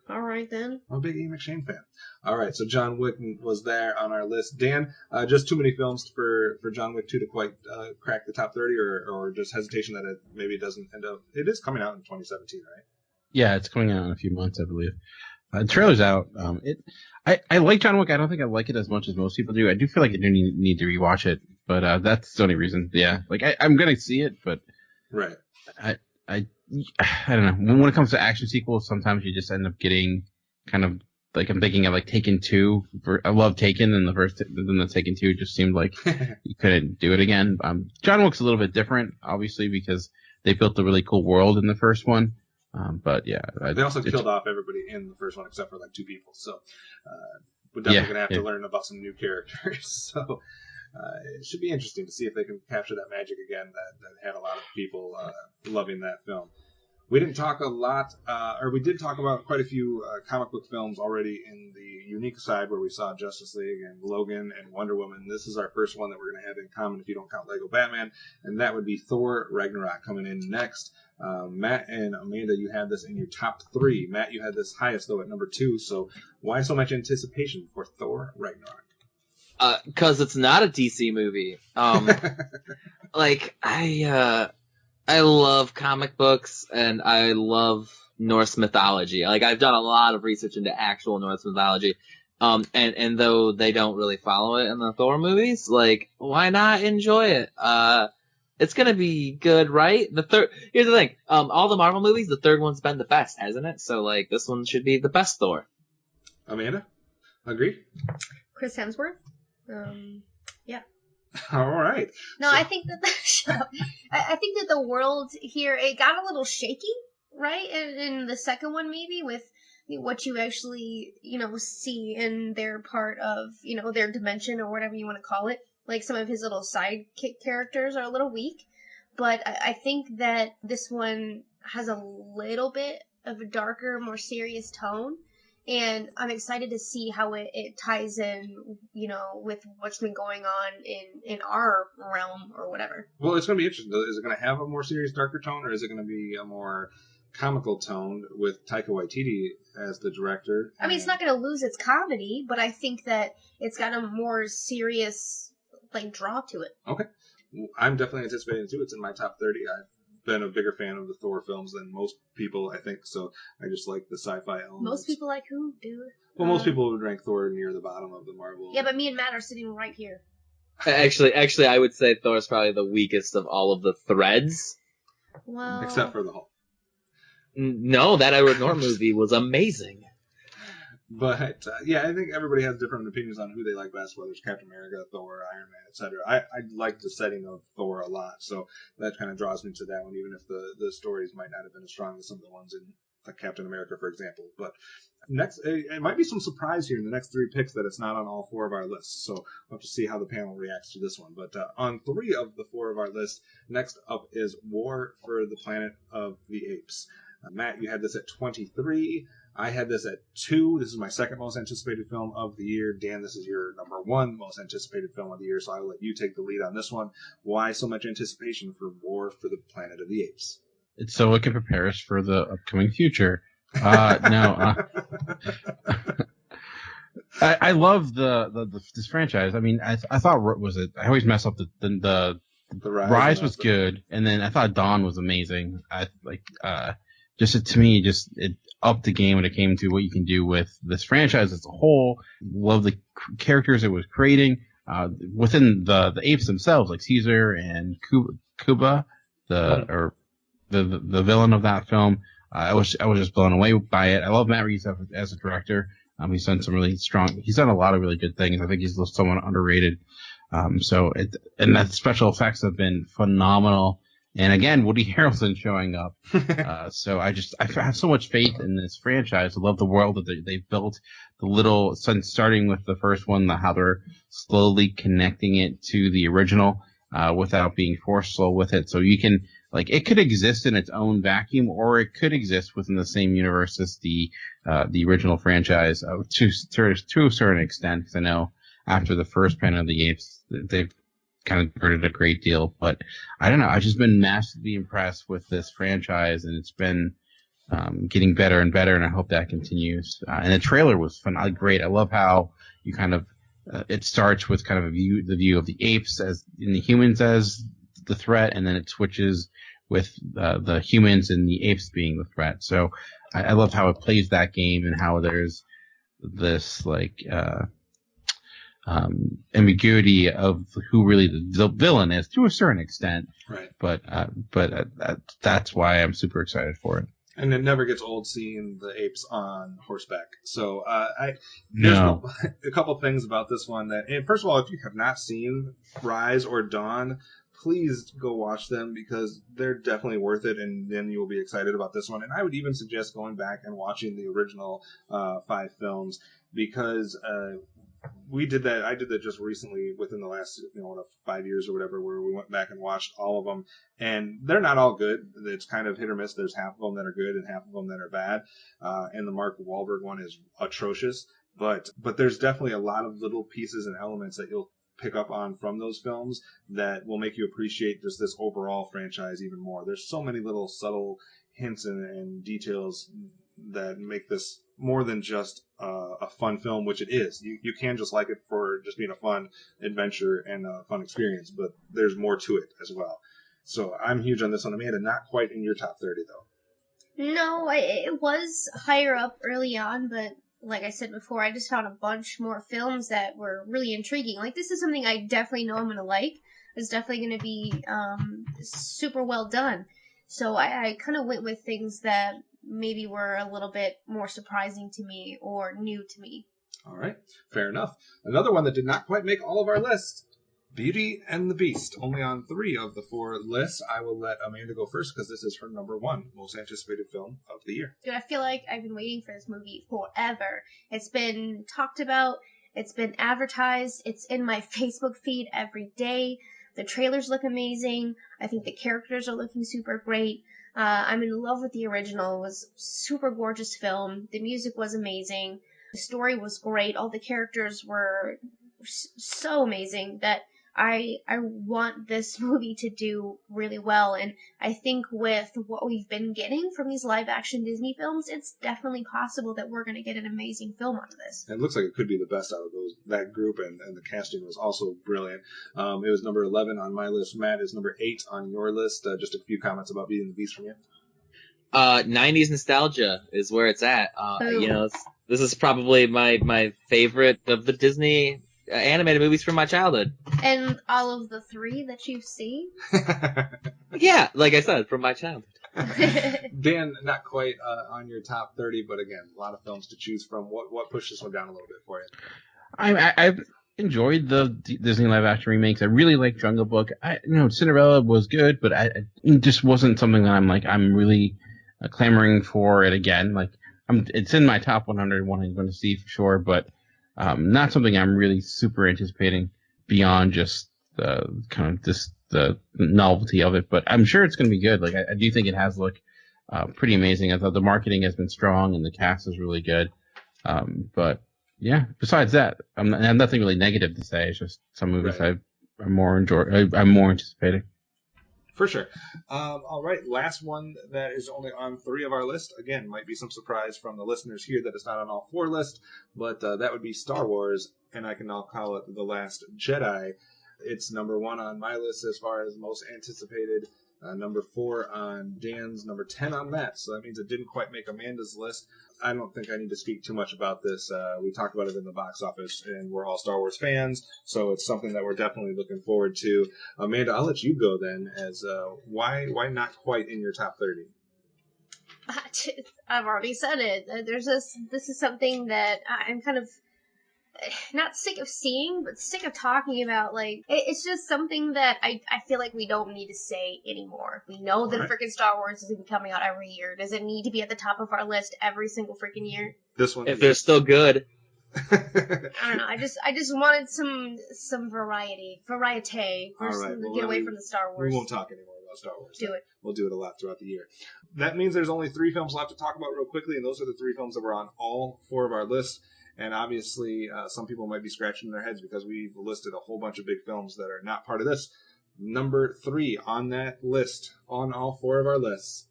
All right then. I'm a big Ian McShane fan. All right, so John Wick was there on our list. Dan, just too many films for John Wick 2 to quite crack the top 30, or just hesitation that it maybe doesn't end up. It is coming out in 2017, right? Yeah, it's coming out in a few months, I believe. The trailer's out. I like John Wick. I don't think I like it as much as most people do. I do feel like I do need to rewatch it, but that's the only reason. Yeah, like I'm gonna see it, but right. I don't know. When it comes to action sequels, sometimes you just end up getting kind of like, I'm thinking of like Taken 2. I love Taken, and then the Taken 2 just seemed like you couldn't do it again. John Wick's a little bit different, obviously, because they built a really cool world in the first one. But yeah, they also killed off everybody in the first one except for like 2 people. So we're definitely gonna have to learn about some new characters. So it should be interesting to see if they can capture that magic again that had a lot of people loving that film. We didn't talk a lot, or we did talk about quite a few comic book films already in the unique side where we saw Justice League and Logan and Wonder Woman. This is our first one that we're going to have in common if you don't count Lego Batman, and that would be Thor Ragnarok coming in next. Matt and Amanda, you had this in your top 3. Matt, you had this highest, though, at number 2, so why so much anticipation for Thor Ragnarok? Because it's not a DC movie. Like, I love comic books, and I love Norse mythology. Like, I've done a lot of research into actual Norse mythology. And though they don't really follow it in the Thor movies, like, why not enjoy it? It's gonna be good, right? Here's the thing. All the Marvel movies, the third one's been the best, hasn't it? So, like, this one should be the best Thor. Amanda? Agree? Chris Hemsworth? Yeah. All right. No, I think that I think that the world here, it got a little shaky, right? In the second one, maybe, with what you actually, see in their part of, their dimension or whatever you want to call it. Like, some of his little sidekick characters are a little weak. But I think that this one has a little bit of a darker, more serious tone. And I'm excited to see how it ties in, with what's been going on in our realm or whatever. Well, it's going to be interesting. Is it going to have a more serious, darker tone, or is it going to be a more comical tone with Taika Waititi as the director? I mean, it's not going to lose its comedy, but I think that it's got a more serious, draw to it. Okay. I'm definitely anticipating it, too. It's in my top 30. been a bigger fan of the Thor films than most people, I think. So I just like the sci-fi elements. Most people like who, dude? Well, most people would rank Thor near the bottom of the Marvel. Yeah, but me and Matt are sitting right here. Actually, I would say Thor's probably the weakest of all of the threads. Well, except for the Hulk. No, that Edward Norton movie was amazing. But yeah, I think everybody has different opinions on who they like best, whether it's Captain America, Thor, Iron Man, etc. I like the setting of Thor a lot, so that kind of draws me to that one, even if the stories might not have been as strong as some of the ones in like Captain America, for example. But next, it might be some surprise here in the next 3 picks that it's not on all 4 of our lists. So we'll have to see how the panel reacts to this one. But on 3 of the 4 of our list, next up is War for the Planet of the Apes. Matt, you had this at 23. I had this at 2. This is my second most anticipated film of the year. Dan, this is your number 1 most anticipated film of the year, so I will let you take the lead on this one. Why so much anticipation for War for the Planet of the Apes? It's so it can prepare us for the upcoming future. I love this franchise. I mean, I thought I always mess up the Rise was good, and then I thought Dawn was amazing. It upped the game when it came to what you can do with this franchise as a whole. Love the characters it was creating within the apes themselves, like Caesar and Kuba, the villain of that film. I was just blown away by it. I love Matt Reeves as a director. He's done he's done a lot of really good things. I think he's somewhat underrated. And the special effects have been phenomenal. And again, Woody Harrelson showing up. So I have so much faith in this franchise. I love the world that they've built. Starting with the first one, how they're slowly connecting it to the original, without being forceful with it. So you can, it could exist in its own vacuum, or it could exist within the same universe as the original franchise, to a certain extent, because I know after the first Planet of the Apes, they've kind of diverted a great deal. But I don't know. I've just been massively impressed with this franchise, and it's been getting better and better, and I hope that continues. And the trailer was great. I love how you kind of it starts with kind of the view of the apes and the humans as the threat, and then it switches with the humans and the apes being the threat. So I love how it plays that game, and how there's this ambiguity of who really the villain is to a certain extent. Right. But that's why I'm super excited for it. And it never gets old seeing the apes on horseback. So there's a couple things about this one and first of all, if you have not seen Rise or Dawn, please go watch them, because they're definitely worth it, and then you will be excited about this one. And I would even suggest going back and watching the original 5 films, because I did that just recently within the last 5 years or whatever, where we went back and watched all of them, and they're not all good. It's kind of hit or miss. There's half of them that are good and half of them that are bad, and the Mark Wahlberg one is atrocious, but there's definitely a lot of little pieces and elements that you'll pick up on from those films that will make you appreciate just this overall franchise even more. There's so many little subtle hints and details that make this more than just a fun film, which it is. You can just like it for just being a fun adventure and a fun experience, but there's more to it as well. So I'm huge on this one. Amanda, not quite in your top 30 though. No, it was higher up early on, but like I said before, I just found a bunch more films that were really intriguing. This is something I definitely know I'm going to like. It's definitely going to be super well done. So I kind of went with things that maybe were a little bit more surprising to me or new to me. All right, fair enough. Another one that did not quite make all of our lists, Beauty and the Beast, only on 3 of the 4 lists. I will let Amanda go first, because this is her number 1 most anticipated film of the year. Dude, I feel like I've been waiting for this movie forever. It's been talked about, it's been advertised, it's in my Facebook feed every day. The trailers look amazing. I think the characters are looking super great. I'm in love with the original. It was a super gorgeous film. The music was amazing. The story was great. All the characters were so amazing that I want this movie to do really well, and I think with what we've been getting from these live action Disney films, it's definitely possible that we're going to get an amazing film out of this. It looks like it could be the best out of that group, and the casting was also brilliant. It was number 11 on my list. Matt, is number 8 on your list. Just a few comments about Beauty and the Beast from you. 90s nostalgia is where it's at. This is probably my favorite of the Disney animated movies from my childhood. And all of the 3 that you've seen? Yeah, like I said, from my childhood. Dan, not quite on your top 30, but again, a lot of films to choose from. What pushed this one down a little bit for you? I've enjoyed the Disney live action remakes. I really like Jungle Book. Cinderella was good, but it just wasn't something that I'm really clamoring for it again. It's in my top 100 one I'm going to see for sure, but not something I'm really super anticipating beyond just the kind of the novelty of it. But I'm sure it's going to be good. I do think it has looked pretty amazing. I thought the marketing has been strong and the cast is really good. But yeah, besides that, I have nothing really negative to say. It's just some movies Right. I'm more anticipating. For sure. All right, last one that is only on 3 of our list. Again, might be some surprise from the listeners here that it's not on all 4 lists, but that would be Star Wars, and I can now call it The Last Jedi. It's number 1 on my list as far as most anticipated, number 4 on Dan's, number 10 on Matt's. So that means it didn't quite make Amanda's list. I don't think I need to speak too much about this. We talked about it in the box office, and we're all Star Wars fans, so it's something that we're definitely looking forward to. Amanda, I'll let you go then, as why not quite in your top 30? I've already said it. This is something that I'm kind of not sick of seeing, but sick of talking about. It's just something that I feel like we don't need to say anymore. We know that freaking Star Wars is going to be coming out every year. Does it need to be at the top of our list every single freaking year? This one, if they're still good. I don't know. I just wanted some variety. All right, get away from the Star Wars. We won't talk anymore about Star Wars. Do it. We'll do it a lot throughout the year. That means there's only 3 films left to talk about real quickly, and those are the 3 films that were on all 4 of our lists. And obviously, some people might be scratching their heads because we've listed a whole bunch of big films that are not part of this. Number 3 on that list, on all 4 of our lists,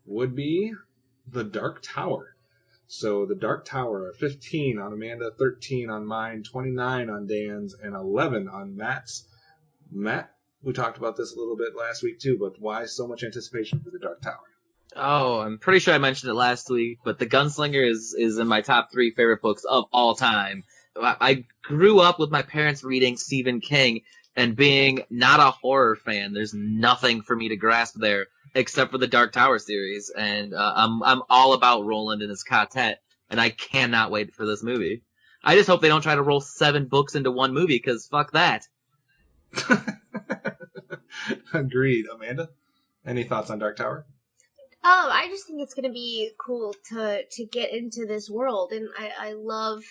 would be The Dark Tower. So The Dark Tower, 15 on Amanda, 13 on mine, 29 on Dan's, and 11 on Matt's. Matt, we talked about this a little bit last week too, but why so much anticipation for The Dark Tower? Oh, I'm pretty sure I mentioned it last week, but The Gunslinger is in my top 3 favorite books of all time. I grew up with my parents reading Stephen King, and being not a horror fan, there's nothing for me to grasp there except for the Dark Tower series, and I'm all about Roland and his quartet, and I cannot wait for this movie. I just hope they don't try to roll 7 books into one movie, because fuck that. Agreed. Amanda, any thoughts on Dark Tower? I just think it's gonna be cool to get into this world, and I love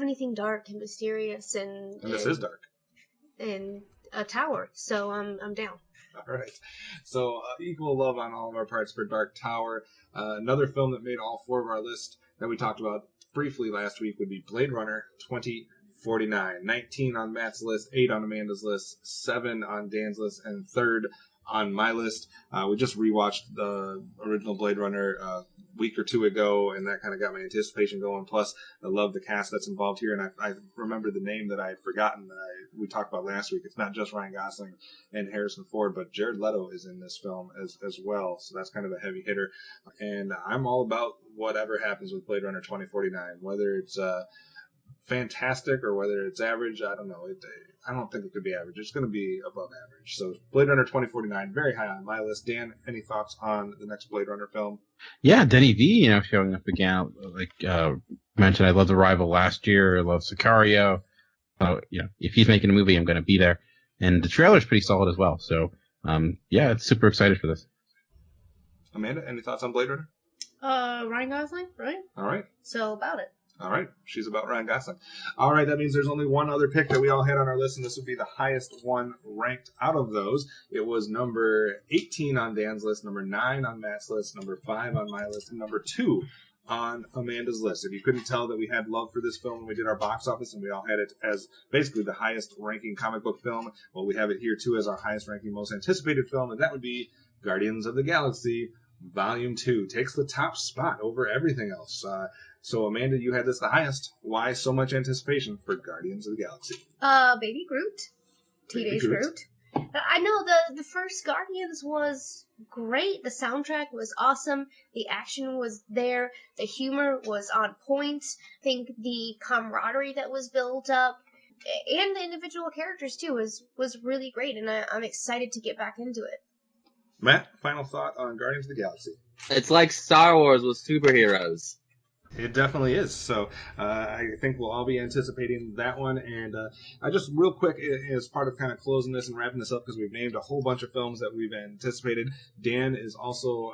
anything dark and mysterious and this is dark. And a tower, so I'm down. All right, so equal love on all of our parts for Dark Tower. Another film that made all 4 of our list that we talked about briefly last week would be Blade Runner 2049. 19 on Matt's list, 8 on Amanda's list, 7 on Dan's list, and 3rd on my list. We just rewatched the original Blade Runner a week or 2 ago, and that kind of got my anticipation going. Plus, I love the cast that's involved here, and I remember the name that I had forgotten that we talked about last week. It's not just Ryan Gosling and Harrison Ford, but Jared Leto is in this film as well, so that's kind of a heavy hitter. And I'm all about whatever happens with Blade Runner 2049, whether it's fantastic or whether it's average. I don't know. I don't think it could be average. It's going to be above average. So Blade Runner 2049, very high on my list. Dan, any thoughts on the next Blade Runner film? Yeah, Denny V, showing up again. Mentioned, I loved Arrival last year. I love Sicario. So, if he's making a movie, I'm going to be there. And the trailer's pretty solid as well. So, it's super excited for this. Amanda, any thoughts on Blade Runner? Ryan Gosling, right? All right. So about it. All right. She's about Ryan Gosling. All right. That means there's only one other pick that we all had on our list, and this would be the highest one ranked out of those. It was number 18 on Dan's list, number 9 on Matt's list, number 5 on my list, and number 2 on Amanda's list. If you couldn't tell that we had love for this film when we did our box office and we all had it as basically the highest ranking comic book film, well, we have it here too as our highest ranking most anticipated film, and that would be Guardians of the Galaxy Volume 2. Takes the top spot over everything else. So Amanda, you had this the highest. Why so much anticipation for Guardians of the Galaxy? Baby Groot. Teenage Groot. I know the first Guardians was great. The soundtrack was awesome. The action was there. The humor was on point. I think the camaraderie that was built up and the individual characters too was really great, and I'm excited to get back into it. Matt, final thought on Guardians of the Galaxy. It's like Star Wars with superheroes. It definitely is. So I think we'll all be anticipating that one. And I just real quick, as part of kind of closing this and wrapping this up, because we've named a whole bunch of films that we've anticipated, Dan is also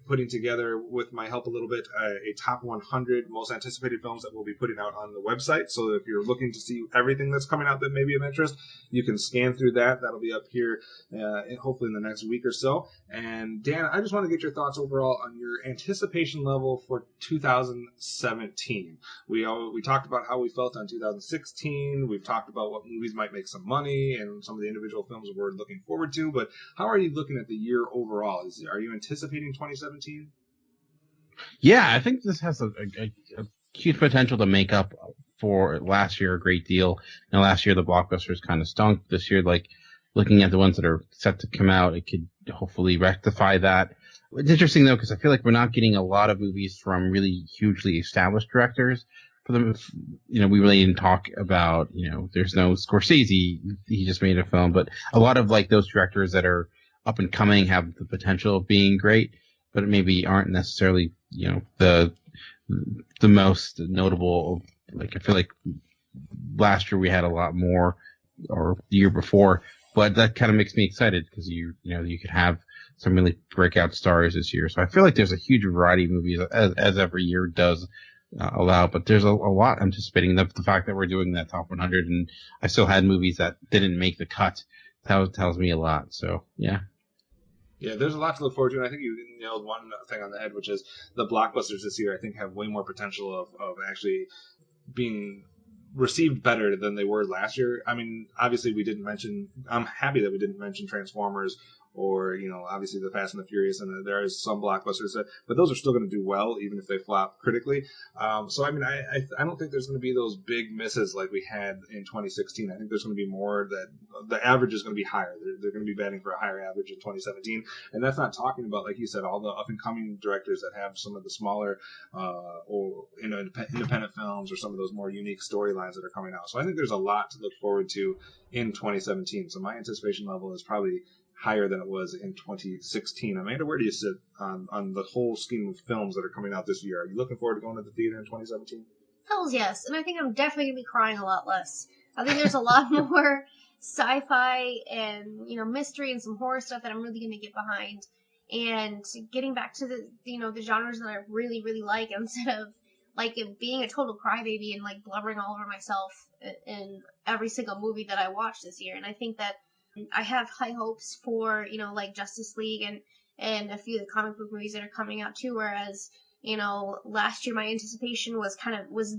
putting together, with my help a little bit, a top 100 most anticipated films that we'll be putting out on the website. So if you're looking to see everything that's coming out that may be of interest, you can scan through that. That'll be up here hopefully in the next week or so. And Dan, I just want to get your thoughts overall on your anticipation level for 2017. We talked about how we felt on 2016. We've talked about what movies might make some money and some of the individual films we're looking forward to. But how are you looking at the year overall? Are you anticipating 2017? Yeah, I think this has a huge potential to make up for last year a great deal. Last year the blockbusters kind of stunk. This year, like, looking at the ones that are set to come out, it could hopefully rectify that. It's interesting though, because I feel like we're not getting a lot of movies from really hugely established directors. For them, we really didn't talk about, there's no Scorsese. He just made a film, but a lot of like those directors that are up and coming have the potential of being great, but maybe aren't necessarily, the most notable. Like, I feel like last year we had a lot more, or the year before, but that kind of makes me excited because you could have some really breakout stars this year. So I feel like there's a huge variety of movies as every year does allow, but there's a lot anticipating. The fact that we're doing that top 100 and I still had movies that didn't make the cut, that tells me a lot. So yeah. Yeah, there's a lot to look forward to, and I think you nailed one thing on the head, which is the blockbusters this year, I think, have way more potential of actually being received better than they were last year. I mean, obviously I'm happy that we didn't mention Transformers or, obviously the Fast and the Furious, and there is some blockbusters, but those are still going to do well, even if they flop critically. So, I mean, I don't think there's going to be those big misses like we had in 2016. I think there's going to be more that the average is going to be higher. They're going to be batting for a higher average in 2017. And that's not talking about, like you said, all the up-and-coming directors that have some of the smaller or independent films or some of those more unique storylines that are coming out. So I think there's a lot to look forward to in 2017. So my anticipation level is probably higher than it was in 2016. Amanda, where do you sit on the whole scheme of films that are coming out this year? Are you looking forward to going to the theater in 2017? Hells yes, and I think I'm definitely going to be crying a lot less. I think there's a lot more sci-fi and, mystery and some horror stuff that I'm really going to get behind. And getting back to the genres that I really, really like, instead of like it being a total crybaby and like blubbering all over myself in every single movie that I watched this year. And I think that I have high hopes for, like Justice League and a few of the comic book movies that are coming out too, whereas, last year my anticipation was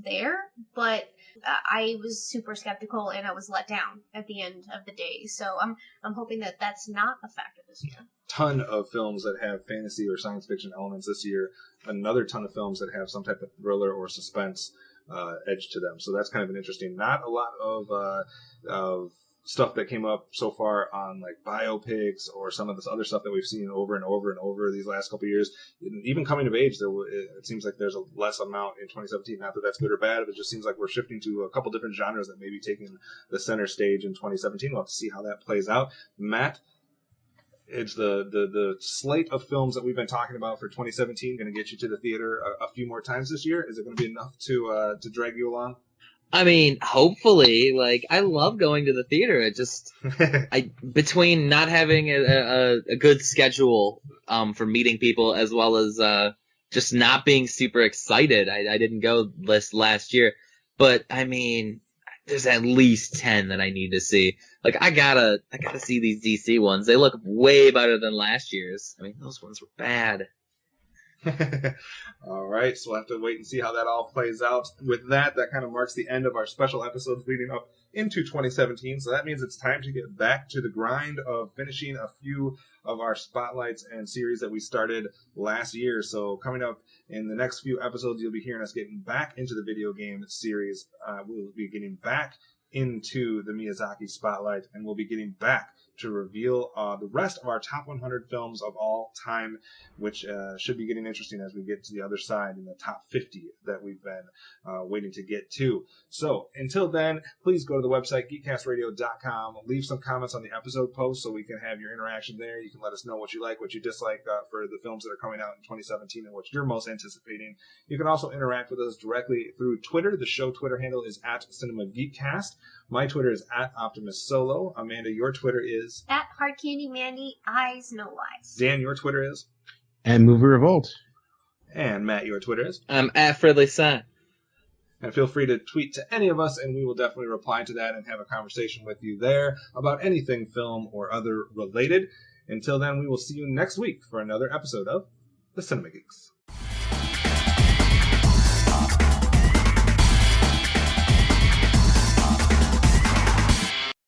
there, but I was super skeptical and I was let down at the end of the day. So I'm hoping that that's not a factor this year. Ton of films that have fantasy or science fiction elements this year. Another ton of films that have some type of thriller or suspense edge to them. So that's kind of an interesting. Not a lot of stuff that came up so far on like biopics or some of this other stuff that we've seen over and over and over these last couple of years. Even coming of age, it seems like there's a less amount in 2017. Not that that's good or bad, but it just seems like we're shifting to a couple different genres that may be taking the center stage in 2017. We'll have to see how that plays out. Matt, it's the slate of films that we've been talking about for 2017 going to get you to the theater a few more times this year. Is it going to be enough to drag you along? I mean, hopefully. Like, I love going to the theater. It just, between not having a good schedule for meeting people, as well as just not being super excited, I didn't go this last year. But I mean, there's at least 10 that I need to see. Like, I gotta see these DC ones. They look way better than last year's. I mean, those ones were bad. All right, so we'll have to wait and see how that all plays out. With that kind of marks the end of our special episodes leading up into 2017. So that means it's time to get back to the grind of finishing a few of our spotlights and series that we started last year. So coming up in the next few episodes, you'll be hearing us getting back into the video game series. We'll be getting back into the Miyazaki spotlight, and we'll be getting back to reveal the rest of our top 100 films of all time, which should be getting interesting as we get to the other side in the top 50 that we've been waiting to get to. So until then, please go to the website, geekcastradio.com. Leave some comments on the episode post so we can have your interaction there. You can let us know what you like, what you dislike for the films that are coming out in 2017 and what you're most anticipating. You can also interact with us directly through Twitter. The show Twitter handle is @Cinema Geekcast. My Twitter is @OptimusSolo. Amanda, your Twitter is @HardCandyMandy, eyes no lies. Dan, your Twitter is And Movie Revolt. And Matt, your Twitter is I'm @FridleySan. And feel free to tweet to any of us, and we will definitely reply to that and have a conversation with you there about anything film or other related. Until then, we will see you next week for another episode of The Cinema Geeks.